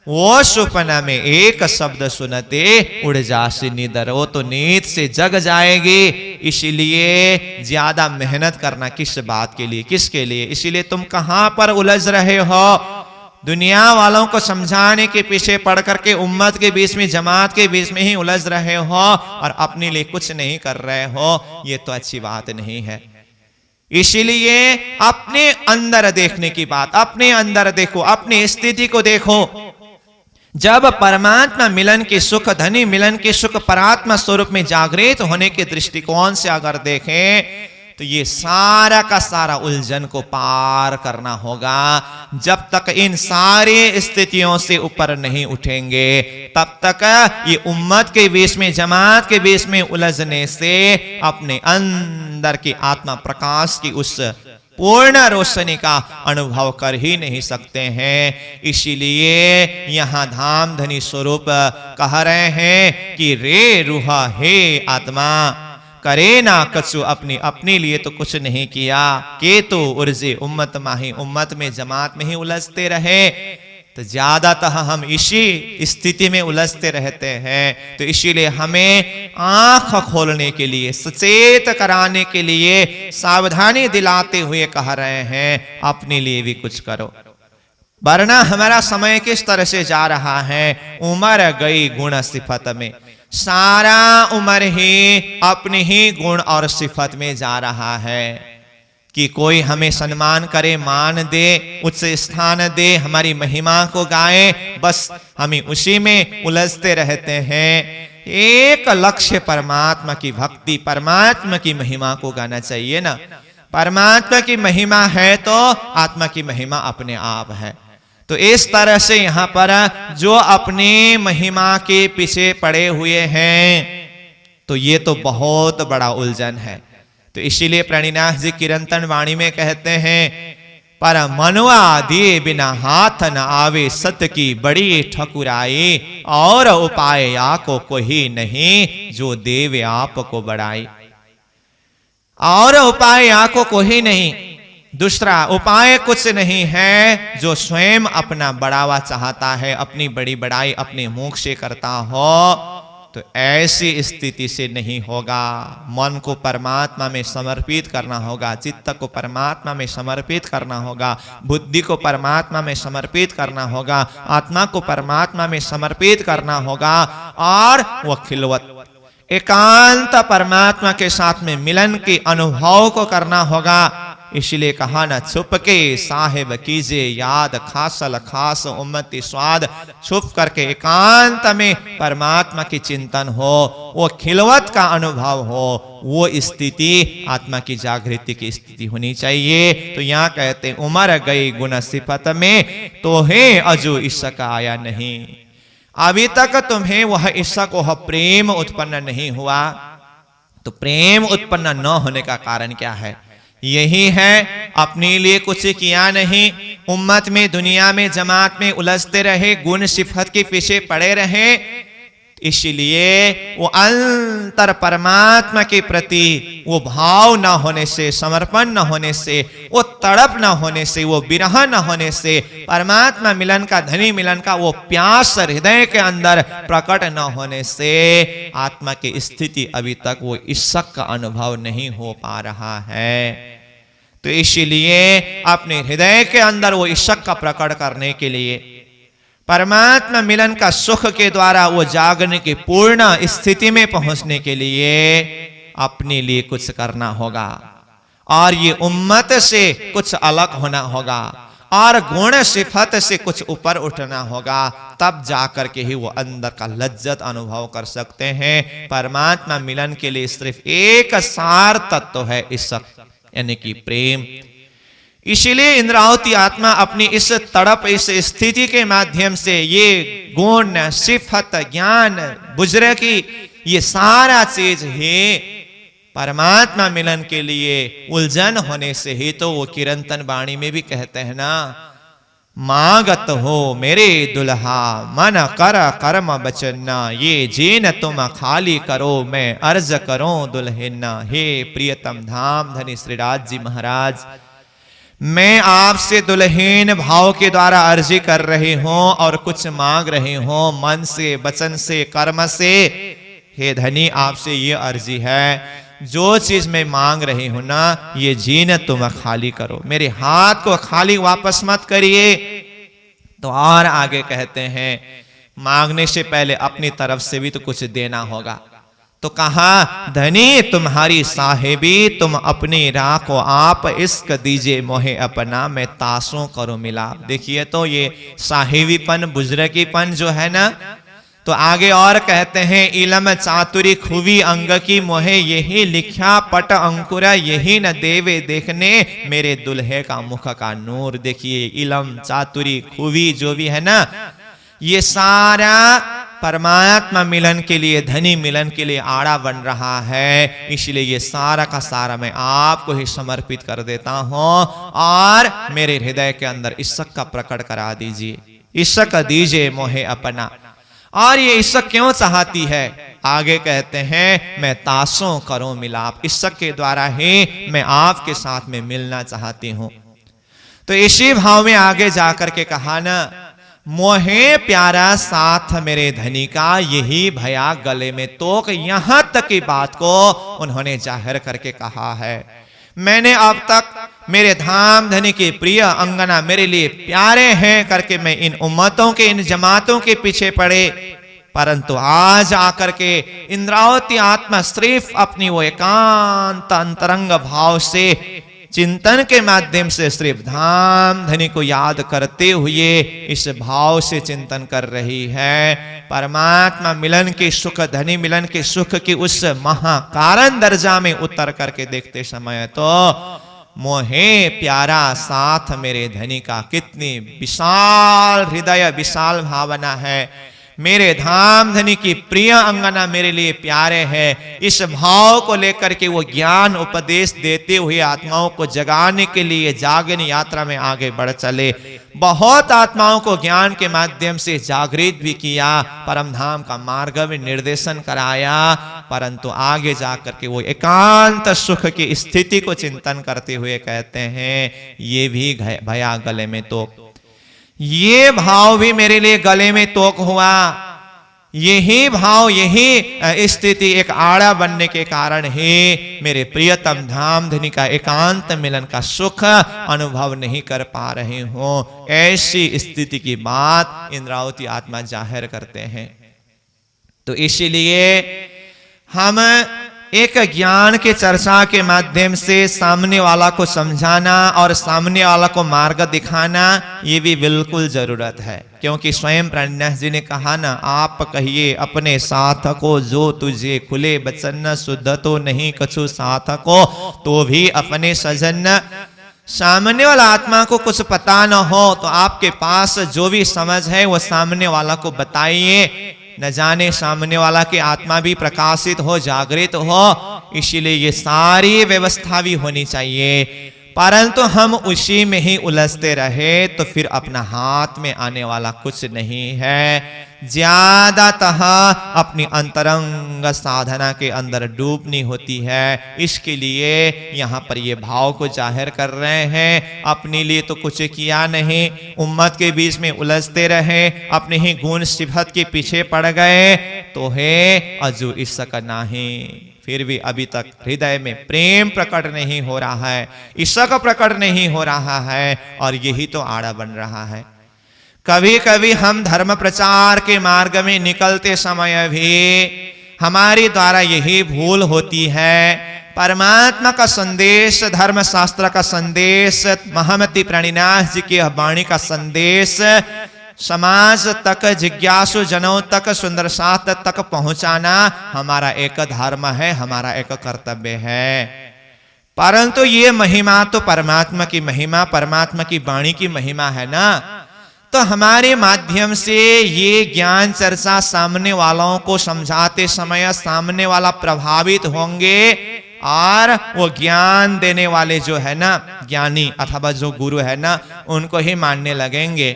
वो सुपना में एक शब्द सुनते उड़ जासी निदर, वो तो नींद से जग जाएगी। इसीलिए ज्यादा मेहनत करना किस बात के लिए, किसके लिए? इसीलिए तुम कहां पर उलझ रहे हो? दुनिया वालों को समझाने के पीछे पड़ करके उम्मत के बीच में, जमात के बीच में ही उलझ रहे हो और अपने लिए कुछ नहीं कर रहे हो। ये तो अच्छी बात नहीं है। इसीलिए अपने अंदर देखने की बात, अपने अंदर देखो, अपनी स्थिति को देखो। जब परमात्मा मिलन के सुख, धनी मिलन के सुख परात्मा स्वरूप में जागृत होने के दृष्टिकोण से अगर देखें तो ये सारा का सारा उलझन को पार करना होगा। जब तक इन सारी स्थितियों से ऊपर नहीं उठेंगे तब तक ये उम्मत के बीच में, जमात के बीच में उलझने से अपने अंदर की आत्मा प्रकाश की उस पूर्ण रोशनी का अनुभव कर ही नहीं सकते हैं। इसीलिए यहां धाम धनी स्वरूप कह रहे हैं कि रे रूहा, हे आत्मा, करे ना कछु अपनी, अपने लिए तो कुछ नहीं किया, के तो उर्जे उम्मत माही, उम्मत में, जमात में ही उलझते रहे। तो ज्यादातर हम इसी स्थिति में उलझते रहते हैं। तो इसीलिए हमें आंख खोलने के लिए, सचेत कराने के लिए, सावधानी दिलाते हुए कह रहे हैं अपने लिए भी कुछ करो, वरना हमारा समय किस तरह से जा रहा है। उम्र गई गुण सिफत में, सारा उम्र ही अपनी ही गुण और सिफत में जा रहा है कि कोई हमें सम्मान करे, मान दे, उच्च स्थान दे, हमारी महिमा को गाए, बस हमें उसी में उलझते रहते हैं। एक लक्ष्य परमात्मा की भक्ति, परमात्मा की महिमा को गाना चाहिए ना। परमात्मा की महिमा है तो आत्मा की महिमा अपने आप है। तो इस तरह से यहां पर जो अपनी महिमा के पीछे पड़े हुए हैं, तो ये तो बहुत बड़ा उलझन है। तो इसीलिए प्रणिनाथ जी किरंतन वाणी में कहते हैं, पर मनवा दिए बिना हाथ न आवे, सत्य की बड़ी ठकुराई, और उपाय को कोई नहीं, जो देव आपको बढ़ाई। और उपाय को कोई नहीं, दूसरा उपाय कुछ नहीं है जो स्वयं अपना बढ़ावा चाहता है, अपनी बड़ी बड़ाई अपने मुख से करता हो। तो ऐसी स्थिति से नहीं होगा। मन को परमात्मा में समर्पित करना होगा, चित्त को परमात्मा में समर्पित करना होगा, बुद्धि को परमात्मा में समर्पित करना होगा, आत्मा को परमात्मा में समर्पित करना होगा, और वह खिलवत एकांत परमात्मा के साथ में मिलन के अनुभव को करना होगा। इसलिए कहा ना, छुप के साहिब कीजे याद, खासल खास उम्मती स्वाद। छुप करके एकांत में परमात्मा की चिंतन हो, वो खिलवत का अनुभव हो, वो स्थिति आत्मा की जागृति की स्थिति होनी चाहिए। तो यहाँ कहते उमर गई गुण सिफत में, तो है अजू इश्क आया नहीं। अभी तक तुम्हें वह इश्क, वह प्रेम उत्पन्न नहीं हुआ। तो प्रेम उत्पन्न न होने का कारण क्या है? यही है, अपने लिए कुछ किया नहीं, उम्मत में, दुनिया में, जमात में उलझते रहे, गुण सिफत के पीछे पड़े रहे। इसलिए वो अंतर परमात्मा के प्रति वो भाव न होने से, समर्पण न होने से, वो तड़प न होने से, वो विरह न होने से, परमात्मा मिलन का, धनी मिलन का वो प्यास हृदय के अंदर प्रकट न होने से आत्मा की स्थिति अभी तक वो इश्क का अनुभव नहीं हो पा रहा है। तो इसलिए अपने हृदय के अंदर वो इश्क का प्रकट करने के लिए, परमात्मा मिलन का सुख के द्वारा वो जागने की पूर्ण स्थिति में पहुंचने के लिए अपने लिए कुछ करना होगा, और ये उम्मत से कुछ अलग होना होगा, और गुण सिफत से कुछ ऊपर उठना होगा। तब जाकर के ही वो अंदर का लज्जत अनुभव कर सकते हैं। परमात्मा मिलन के लिए सिर्फ एक सार तत्व है इश्क, यानी कि प्रेम। इसीलिए इंद्रावती आत्मा अपनी इस तड़प, इस स्थिति के माध्यम से ये गुण, सिफत, ज्ञान, बुजुर्गी, ये सारा चीज ही परमात्मा मिलन के लिए उलझन होने से ही तो वो किरंतन वाणी में भी कहते हैं ना, मांगत हो मेरे दुल्हा, मन कर कर्म बचना, ये जीन तुम खाली करो, मैं अर्ज करो दुल्हना। हे प्रियतम धाम धनी श्रीराज जी महाराज, मैं आपसे दुल्हन भाव के द्वारा अर्जी कर रही हूं और कुछ मांग रही हूं मन से, वचन से, कर्म से। हे धनी, आपसे ये अर्जी है, जो चीज मैं मांग रही हूं ना, ये जीन तुम खाली करो, मेरे हाथ को खाली वापस मत करिए। तो और आगे कहते हैं, मांगने से पहले अपनी तरफ से भी तो कुछ देना होगा। तो कहा, धनी तुम्हारी साहेबी, तुम अपनी राह को आप इश्क दीजिए मोहे अपना, मैं तासों करो मिलाप। देखिए तो ये साहेबीपन, बुजुर्गीपन जो है ना। तो आगे और कहते हैं, इलम चातुरी खूबी अंग की मोहे, यही लिखा पट अंकुरा, यही न देवे देखने मेरे दुल्हे का मुख का नूर। देखिए इलम, चातुरी, खूबी जो भी है ना, ये सारा परमात्मा मिलन के लिए, धनी मिलन के लिए आड़ा बन रहा है। इसलिए ये सारा का सारा मैं आपको ही समर्पित कर देता हूं और मेरे हृदय के अंदर इश्क का प्रकट करा दीजिए, इश्क दीजिए मोहे अपना। और ये इश्क क्यों चाहती है? आगे कहते हैं, मैं तासों करूं मिलाप, इश्क के द्वारा ही मैं आपके साथ में मिलना चाहती हूं। तो इसी भाव में आगे जाकर के कहा ना, मोहे प्यारा साथ मेरे धनी का, यही भया गले में तोक। यहां तक की बात को उन्होंने जाहिर करके कहा है। मैंने अब तक मेरे धाम धनी के प्रिय अंगना मेरे लिए प्यारे हैं करके मैं इन उम्मतों के, इन जमातों के पीछे पड़े, परंतु आज आकर के इंद्रावती आत्मा सिर्फ अपनी वो एकांत अंतरंग भाव से, चिंतन के माध्यम से सिर्फ धाम धनी को याद करते हुए इस भाव से चिंतन कर रही है। परमात्मा मिलन के सुख, धनी मिलन के सुख की उस महाकारण दर्जा में उतर करके देखते समय तो मोहे प्यारा साथ मेरे धनी का, कितनी विशाल हृदय, विशाल भावना है। मेरे धाम धनी की प्रिय अंगना मेरे लिए प्यारे हैं। इस भाव को लेकर के वो ज्ञान उपदेश देते हुए आत्माओं को जगाने के लिए जागरण यात्रा में आगे बढ़ चले। बहुत आत्माओं को ज्ञान के माध्यम से जागृत भी किया, परम धाम का मार्ग में निर्देशन कराया, परंतु आगे जाकर के वो एकांत सुख की स्थिति को चिंतन करते हुए कहते हैं, ये भी भया गले में तो, ये भाव भी मेरे लिए गले में तोक हुआ। यही भाव, यही स्थिति एक आड़ा बनने के कारण ही मेरे प्रियतम धाम धनी का एकांत मिलन का सुख अनुभव नहीं कर पा रहे हो। ऐसी स्थिति की बात इंद्रावती आत्मा जाहिर करते हैं। तो इसीलिए हम एक ज्ञान के चर्चा के माध्यम से सामने वाला को समझाना और सामने वाला को मार्ग दिखाना, ये भी बिल्कुल जरूरत है। क्योंकि स्वयं प्राणनाथ जी ने कहा ना, आप कहिए अपने साथ को, जो तुझे खुले बचन, शुद्ध तो नहीं कछु साथ को, तो भी अपने सजन। सामने वाला आत्मा को कुछ पता न हो तो आपके पास जो भी समझ है वो सामने वाला को बताइए। न जाने सामने वाला की आत्मा भी प्रकाशित हो, जागृत हो। इसीलिए ये सारी व्यवस्था भी होनी चाहिए, परंतु हम उसी में ही उलझते रहे तो फिर अपना हाथ में आने वाला कुछ नहीं है। ज्यादातः अपनी अंतरंग साधना के अंदर डूबनी होती है। इसके लिए यहाँ पर ये भाव को जाहिर कर रहे हैं, अपने लिए तो कुछ किया नहीं, उम्मत के बीच में उलझते रहे, अपने ही गुण सिफत के पीछे पड़ गए, तो है अजू इश्क नहीं। फिर भी अभी तक हृदय में प्रेम प्रकट नहीं हो रहा है, इश्क प्रकट नहीं हो रहा है, और यही तो आड़ा बन रहा है। कभी कभी हम धर्म प्रचार के मार्ग में निकलते समय भी हमारी द्वारा यही भूल होती है। परमात्मा का संदेश, धर्म शास्त्र का संदेश, महामती प्राणीनाथ जी की वाणी का संदेश समाज तक, जिज्ञासु जनों तक, सुंदर साथ तक पहुंचाना हमारा एक धर्म है, हमारा एक कर्तव्य है। परंतु ये महिमा तो परमात्मा की महिमा, परमात्मा की वाणी की महिमा है ना। तो हमारे माध्यम से ये ज्ञान चर्चा सामने वालों को समझाते समय सामने वाला प्रभावित होंगे, और वो ज्ञान देने वाले जो है ना, ज्ञानी अथवा जो गुरु है ना, उनको ही मानने लगेंगे।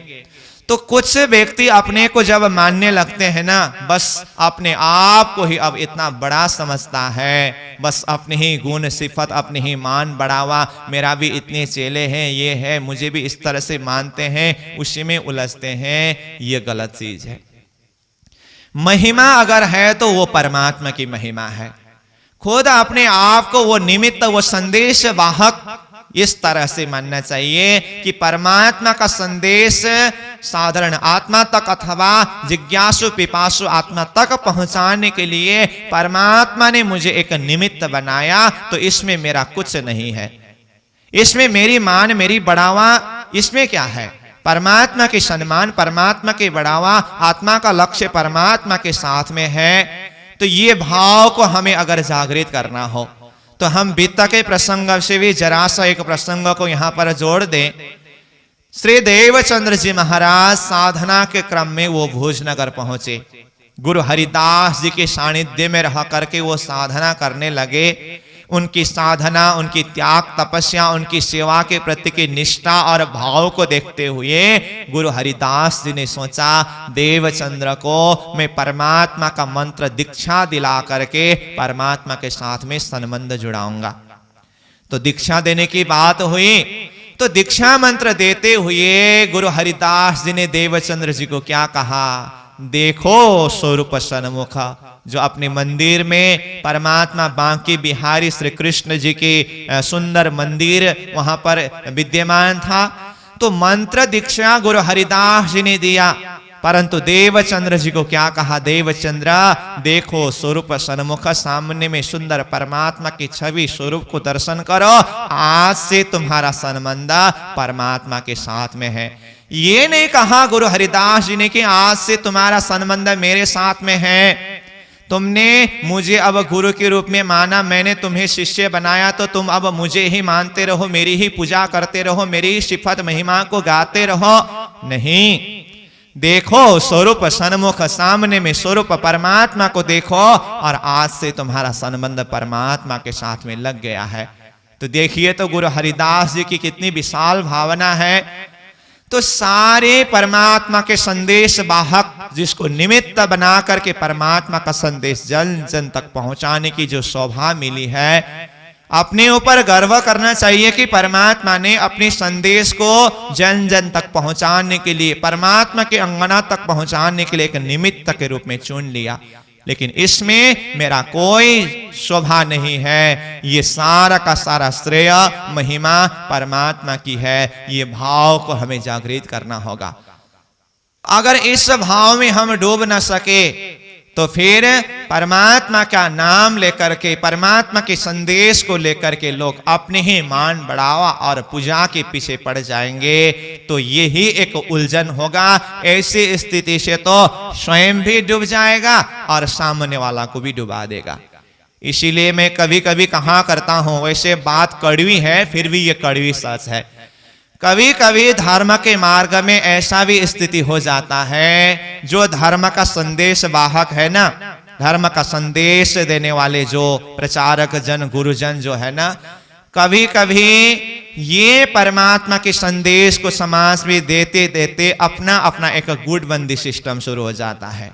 तो कुछ व्यक्ति अपने को जब मानने लगते हैं ना, बस अपने आप को ही अब इतना बड़ा समझता है, बस अपने ही गुण सिफत, अपने ही मान बढ़ावा, मेरा भी इतने चेले हैं, ये है, मुझे भी इस तरह से मानते हैं, उसी में उलझते हैं। ये गलत चीज है। महिमा अगर है तो वो परमात्मा की महिमा है। खुद अपने आप को वो निमित्त, वो संदेश वाहक इस तरह से मानना चाहिए कि परमात्मा का संदेश साधारण आत्मा तक अथवा जिज्ञासु पिपासु आत्मा तक पहुंचाने के लिए परमात्मा ने मुझे एक निमित्त बनाया, तो इसमें मेरा कुछ नहीं है, इसमें मेरी मान, मेरी बढ़ावा, इसमें क्या है? परमात्मा के सम्मान, परमात्मा के बढ़ावा, आत्मा का लक्ष्य परमात्मा के साथ में है। तो ये भाव को हमें अगर जागृत करना हो तो हम बीता के प्रसंग से भी जरा सा एक प्रसंग को यहां पर जोड़ दें। श्री देवचंद्र जी महाराज साधना के क्रम में वो भोजनगर पहुंचे। गुरु हरिदास जी के सानिध्य में रह करके वो साधना करने लगे। उनकी साधना, उनकी त्याग तपस्या, उनकी सेवा के प्रति की निष्ठा और भाव को देखते हुए गुरु हरिदास जी ने सोचा, देवचंद्र को मैं परमात्मा का मंत्र दीक्षा दिला करके परमात्मा के साथ में संबंध जुड़ाऊंगा। तो दीक्षा देने की बात हुई। तो दीक्षा मंत्र देते हुए गुरु हरिदास जी ने देवचंद्र जी को क्या कहा? देखो स्वरूप सन्मुख। जो अपने मंदिर में परमात्मा बांके बिहारी श्री कृष्ण जी के सुंदर मंदिर वहां पर विद्यमान था। तो मंत्र दीक्षा गुरु हरिदास जी ने दिया, परंतु देवचंद्र जी को क्या कहा? देवचंद्र देखो स्वरूप सन्मुख, सामने में सुंदर परमात्मा की छवि स्वरूप को दर्शन करो, आज से तुम्हारा संबंध परमात्मा के साथ में है। ये नहीं कहा गुरु हरिदास जी ने कि आज से तुम्हारा संबंध मेरे साथ में है, तुमने मुझे अब गुरु के रूप में माना, मैंने तुम्हें शिष्य बनाया, तो तुम अब मुझे ही मानते रहो, मेरी ही पूजा करते रहो, मेरी ही सिफत महिमा को गाते रहो। नहीं, देखो स्वरूप सन्मुख, सामने में स्वरूप परमात्मा को देखो, और आज से तुम्हारा संबंध परमात्मा के साथ में लग गया है। तो देखिए तो गुरु हरिदास जी की कितनी विशाल भावना है। तो सारे परमात्मा के संदेश वाहक, जिसको निमित्त बना करके परमात्मा का संदेश जन जन तक पहुंचाने की जो शोभा मिली है, अपने ऊपर गर्व करना चाहिए कि परमात्मा ने अपने संदेश को जन जन तक पहुंचाने के लिए, परमात्मा के अंगना तक पहुंचाने के लिए एक निमित्त के रूप में चुन लिया। लेकिन इसमें मेरा कोई शोभा नहीं है, ये सारा का सारा श्रेय महिमा परमात्मा की है। ये भाव को हमें जागृत करना होगा। अगर इस भाव में हम डूब न सके तो फिर परमात्मा का नाम लेकर के, परमात्मा के संदेश को लेकर के लोग अपने ही मान बढ़ावा और पूजा के पीछे पड़ जाएंगे, तो यही एक उलझन होगा। ऐसी स्थिति से तो स्वयं भी डूब जाएगा और सामने वाला को भी डुबा देगा। इसीलिए मैं कभी कभी कहा करता हूं, वैसे बात कड़वी है फिर भी ये कड़वी सच है, कभी कभी धर्म के मार्ग में ऐसा भी स्थिति हो जाता है, जो धर्म का संदेश वाहक है ना, धर्म का संदेश देने वाले जो प्रचारक जन, गुरुजन जो है ना, कभी कभी ये परमात्मा के संदेश को समाज में देते देते अपना अपना एक गुटबंदी सिस्टम शुरू हो जाता है,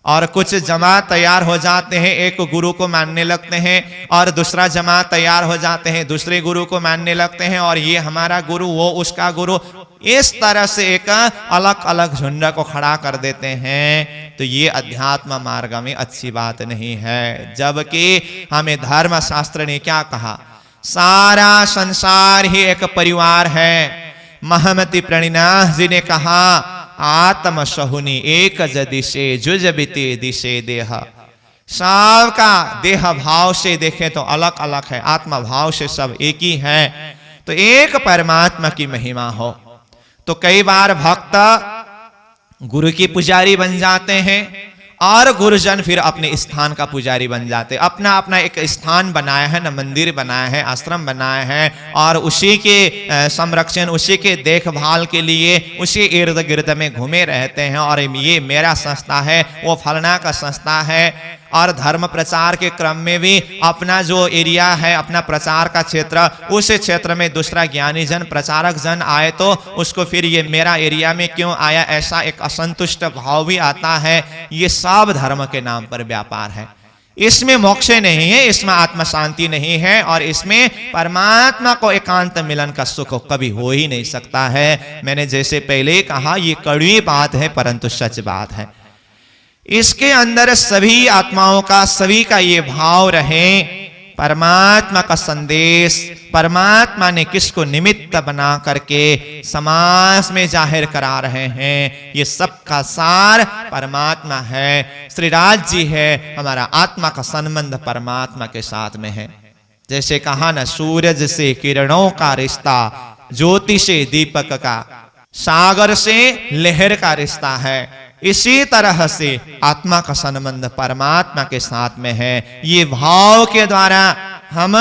और कुछ जमात तैयार हो जाते हैं, एक गुरु को मानने लगते हैं, और दूसरा जमात तैयार हो जाते हैं, दूसरे गुरु को मानने लगते हैं, और ये हमारा गुरु, वो उसका गुरु, इस तरह से एक अलग अलग झुंड को खड़ा कर देते हैं। तो ये अध्यात्म मार्ग में अच्छी बात नहीं है। जबकि हमें धर्म शास्त्र ने क्या कहा? सारा संसार ही एक परिवार है। महमति प्रणिनाथ जी ने कहा, आत्म सहुनी एक दिशे जुज बिते दिशे देह। सबका देह भाव से देखें तो अलग अलग है, आत्मा भाव से सब एक ही है। तो एक परमात्मा की महिमा हो, तो कई बार भक्त गुरु की पुजारी बन जाते हैं, और गुरुजन फिर अपने स्थान का पुजारी बन जाते। अपना अपना एक स्थान बनाया है ना, मंदिर बनाया है, आश्रम बनाया है, और उसी के संरक्षण, उसी के देखभाल के लिए उसी इर्द गिर्द में घूमे रहते हैं। और ये मेरा संस्था है, वो फलना का संस्था है, और धर्म प्रचार के क्रम में भी अपना जो एरिया है, अपना प्रचार का क्षेत्र, उस क्षेत्र में दूसरा ज्ञानी जन, प्रचारक जन आए तो उसको फिर ये मेरा एरिया में क्यों आया, ऐसा एक असंतुष्ट भाव भी आता है। ये सब धर्म के नाम पर व्यापार है। इसमें मोक्ष नहीं है, इसमें आत्म शांति नहीं है, और इसमें परमात्मा को एकांत मिलन का सुख कभी हो ही नहीं सकता है। मैंने जैसे पहले ही कहा, ये कड़वी बात है परंतु सच बात है। इसके अंदर सभी आत्माओं का, सभी का ये भाव रहे, परमात्मा का संदेश परमात्मा ने किसको निमित्त बना करके समाज में जाहिर करा रहे हैं। ये सब का सार परमात्मा है, श्री राज जी है, हमारा आत्मा का संबंध परमात्मा के साथ में है। जैसे कहा ना, सूरज से किरणों का रिश्ता, ज्योति से दीपक का, सागर से लहर का रिश्ता है। इसी तरह से आत्मा का संबंध परमात्मा के साथ में है। ये भाव के द्वारा हम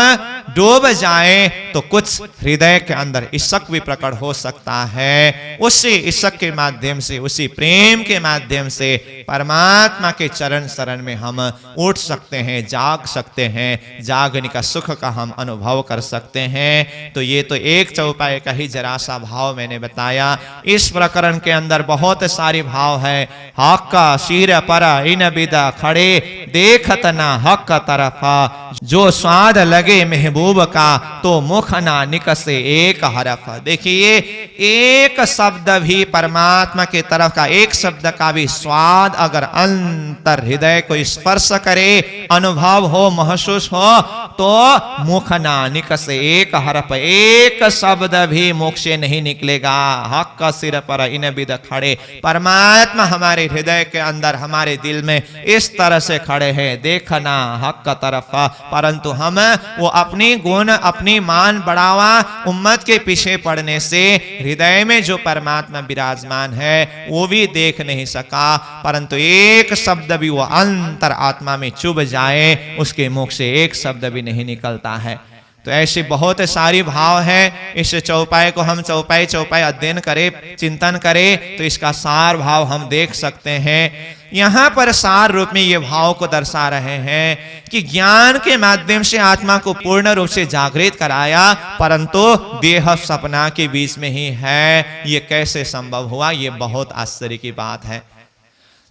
डूब जाएं तो कुछ हृदय के अंदर इश्क भी प्रकट हो सकता है। उसी इश्क के माध्यम से, उसी प्रेम के माध्यम से परमात्मा के चरण शरण में हम उठ सकते हैं, जाग सकते हैं, जागने का सुख का हम अनुभव कर सकते हैं। तो ये तो एक चौपाई का ही जरा सा भाव मैंने बताया। इस प्रकरण के अंदर बहुत सारी भाव है। हक का शीर पर इन बिदा खड़े, देखत ना हक तरफा, जो स्वाद लगे महबूब का तो मुख ना निकसे एक हरफ। देखिए, एक शब्द भी परमात्मा की तरफ का, एक शब्द का भी स्वाद अगर अंतर हृदय को स्पर्श करे, अनुभव हो, महसूस हो, तो मुख ना निकसे एक हरफ, एक शब्द भी मुख से नहीं निकलेगा। हक का सिर पर इन बिद खड़े, परमात्मा हमारे हृदय के अंदर, हमारे दिल में इस तरह से खड़े हैं, देखना हक का तरफ, परंतु हम वो अपनी गुण, अपनी मान बढ़ावा, उम्मत के पीछे पड़ने से हृदय में जो परमात्मा विराजमान है वो भी देख नहीं सका। परंतु एक शब्द भी वो अंतर आत्मा में चुभ जाए, उसके मुख से एक शब्द भी नहीं निकलता है। तो ऐसी बहुत सारी भाव है। इस चौपाई को हम चौपाई चौपाई अध्ययन करें, चिंतन करें तो इसका सार भाव हम देख सकते हैं। यहाँ पर सार रूप में ये भाव को दर्शा रहे हैं कि ज्ञान के माध्यम से आत्मा को पूर्ण रूप से जागृत कराया, परंतु देह सपना के बीच में ही है। ये कैसे संभव हुआ? ये बहुत आश्चर्य की बात है।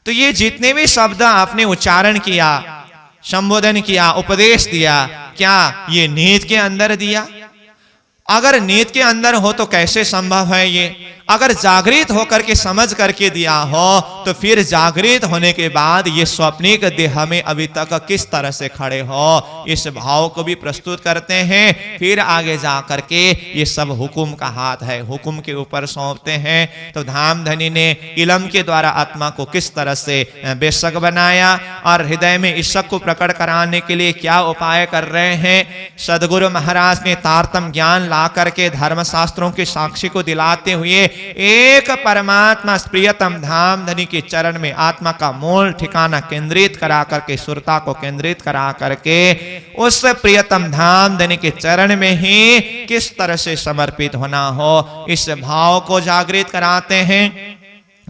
तो ये जितने भी शब्द आपने उच्चारण किया, संबोधन किया, उपदेश दिया, क्या ये नींद के अंदर दिया? अगर नींद के अंदर हो तो कैसे संभव है ये? अगर जागृत होकर के समझ करके दिया हो तो फिर जागृत होने के बाद ये स्वप्निक देह में अभी तक किस तरह से खड़े हो, इस भाव को भी प्रस्तुत करते हैं। फिर आगे जा करके ये सब हुकुम का हाथ है, हुकुम के ऊपर सौंपते हैं। तो धामधनी ने इलम के द्वारा आत्मा को किस तरह से बेशक बनाया और हृदय में इश्क को प्रकट कराने के लिए क्या उपाय कर रहे हैं। सदगुरु महाराज ने तारतम ज्ञान ला करके धर्मशास्त्रों के साक्षी को दिलाते हुए एक परमात्मा प्रियतम धामधनी के चरण में आत्मा का मूल ठिकाना केंद्रित करा करके, सुरता को केंद्रित करा करके उस प्रियतम धामधनी के चरण में ही किस तरह से समर्पित होना हो, इस भाव को जागृत कराते हैं।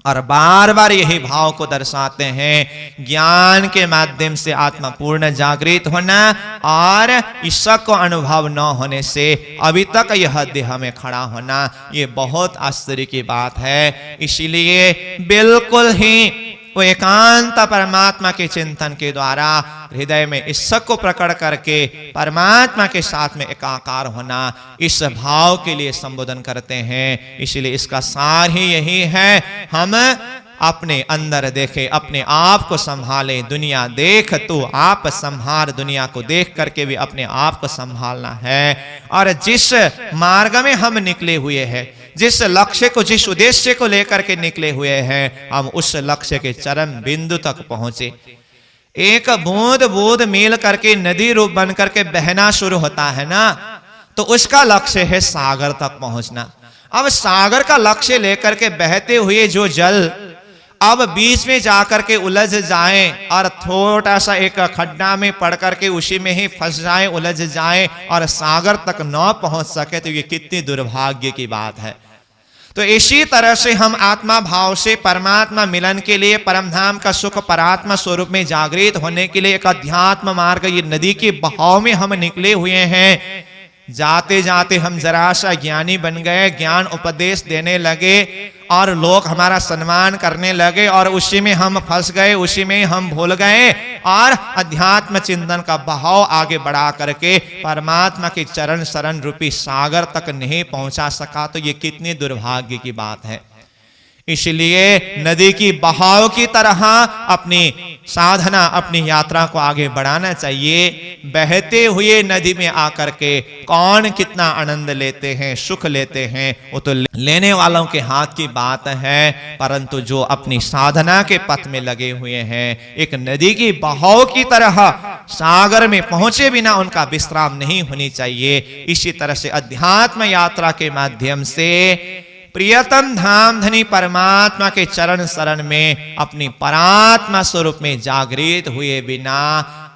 और बार बार यही भाव को दर्शाते हैं। ज्ञान के माध्यम से आत्मा पूर्ण जागृत होना और ईश्वर को अनुभव न होने से अभी तक यह देह में खड़ा होना, ये बहुत आश्चर्य की बात है। इसीलिए बिल्कुल ही वो एकांत परमात्मा के चिंतन के द्वारा हृदय में ईश्वर को प्रकट करके परमात्मा के साथ में एकाकार होना, इस भाव के लिए संबोधन करते हैं। इसलिए इसका सार ही यही है, हम अपने अंदर देखे, अपने आप को संभाले। दुनिया देख तो आप संभाल, दुनिया को देख करके भी अपने आप को संभालना है। और जिस मार्ग में हम निकले हुए हैं, जिस लक्ष्य को, जिस उद्देश्य को लेकर के निकले हुए हैं, हम उस लक्ष्य के चरम बिंदु तक पहुंचे। एक बूंद बूंद मिल करके नदी रूप बन करके बहना शुरू होता है ना, तो उसका लक्ष्य है सागर तक पहुंचना। अब सागर का लक्ष्य लेकर के बहते हुए जो जल अब बीच में जाकर के उलझ जाए और थोड़ा सा एक खड्डा में पड़ करके उसी में ही फंस जाए, उलझ जाए और सागर तक न पहुंच सके, तो ये कितनी दुर्भाग्य की बात है। तो इसी तरह से हम आत्मा भाव से परमात्मा मिलन के लिए, परम धाम का सुख परात्मा स्वरूप में जागृत होने के लिए एक अध्यात्म मार्ग, ये नदी के बहाव में हम निकले हुए हैं। जाते जाते हम जरा सा ज्ञानी बन गए, ज्ञान उपदेश देने लगे और लोग हमारा सम्मान करने लगे और उसी में हम फंस गए, उसी में हम भूल गए और अध्यात्म चिंतन का बहाव आगे बढ़ा करके परमात्मा के चरण शरण रूपी सागर तक नहीं पहुंचा सका। तो ये कितनी दुर्भाग्य की बात है। इसलिए नदी की बहाव की तरह अपनी साधना, अपनी यात्रा को आगे बढ़ाना चाहिए। बहते हुए नदी में आकर के कौन कितना आनंद लेते हैं, सुख लेते हैं, वो तो लेने वालों के हाथ की बात है। परंतु जो अपनी साधना के पथ में लगे हुए हैं, एक नदी की बहाव की तरह सागर में पहुंचे बिना उनका विश्राम नहीं होनी चाहिए। इसी तरह से अध्यात्म यात्रा के माध्यम से प्रियतम धाम धनी परमात्मा के चरण शरण में अपनी परात्मा स्वरूप में जागृत हुए बिना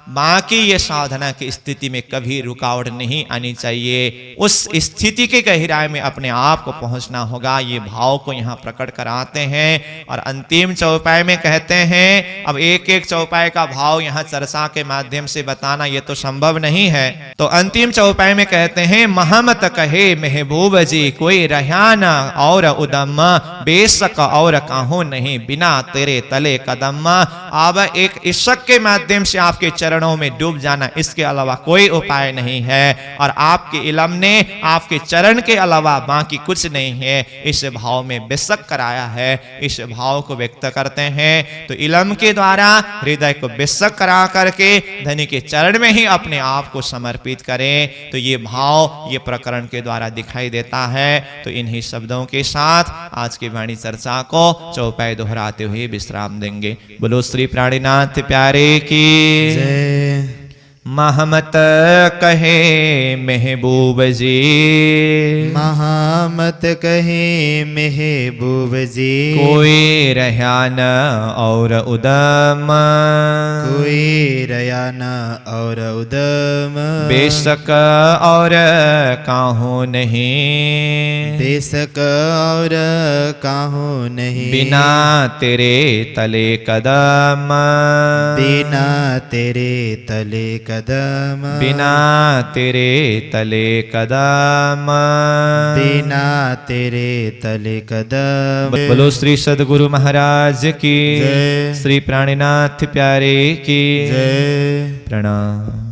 बाकी ये साधना की स्थिति में कभी रुकावट नहीं आनी चाहिए। उस स्थिति के गहराई में अपने आप को पहुंचना होगा। ये भाव को यहाँ प्रकट कराते हैं और अंतिम चौपाई में कहते हैं, अब एक एक चौपाई का भाव यहाँ चर्चा के माध्यम से बताना ये तो संभव नहीं है। तो अंतिम चौपाई में कहते हैं, महमत कहे महबूब जी कोई रहा न और उदम, बेशक और काहू नहीं बिना तेरे तले कदम। अब एक इश्क के माध्यम से आपके चरणों में डूब जाना, इसके अलावा कोई उपाय नहीं है। और आपके इल्म ने आपके चरण के अलावा बाकी कुछ नहीं है। इस भाव में बेशक कराया है, इस भाव को व्यक्त करते हैं। तो इल्म के द्वारा हृदय को बेशक करा करके धनी के चरण में ही अपने आप को समर्पित करें। तो ये भाव ये प्रकरण के द्वारा दिखाई देता है। तो इन्हीं शब्दों के साथ आज की वाणी चर्चा को चौपाई दोहराते हुए विश्राम देंगे। बोलो श्री प्राणीनाथ प्यारे की जय। महमत कहे महबूब जी, महामत कहे महबूब जी कोई रहा न और उदम, कोई रया न और उदम, बेशक और काहू नहीं, बेशक और काहू नहीं बिना तेरे तले कदम, बिना तेरे तले कदम, बिना तेरे तले कदम, बिना तेरे तले कदम। बोलो श्री सद्गुरु महाराज की जय। श्री प्राणीनाथ प्यारे की जय। प्रणाम।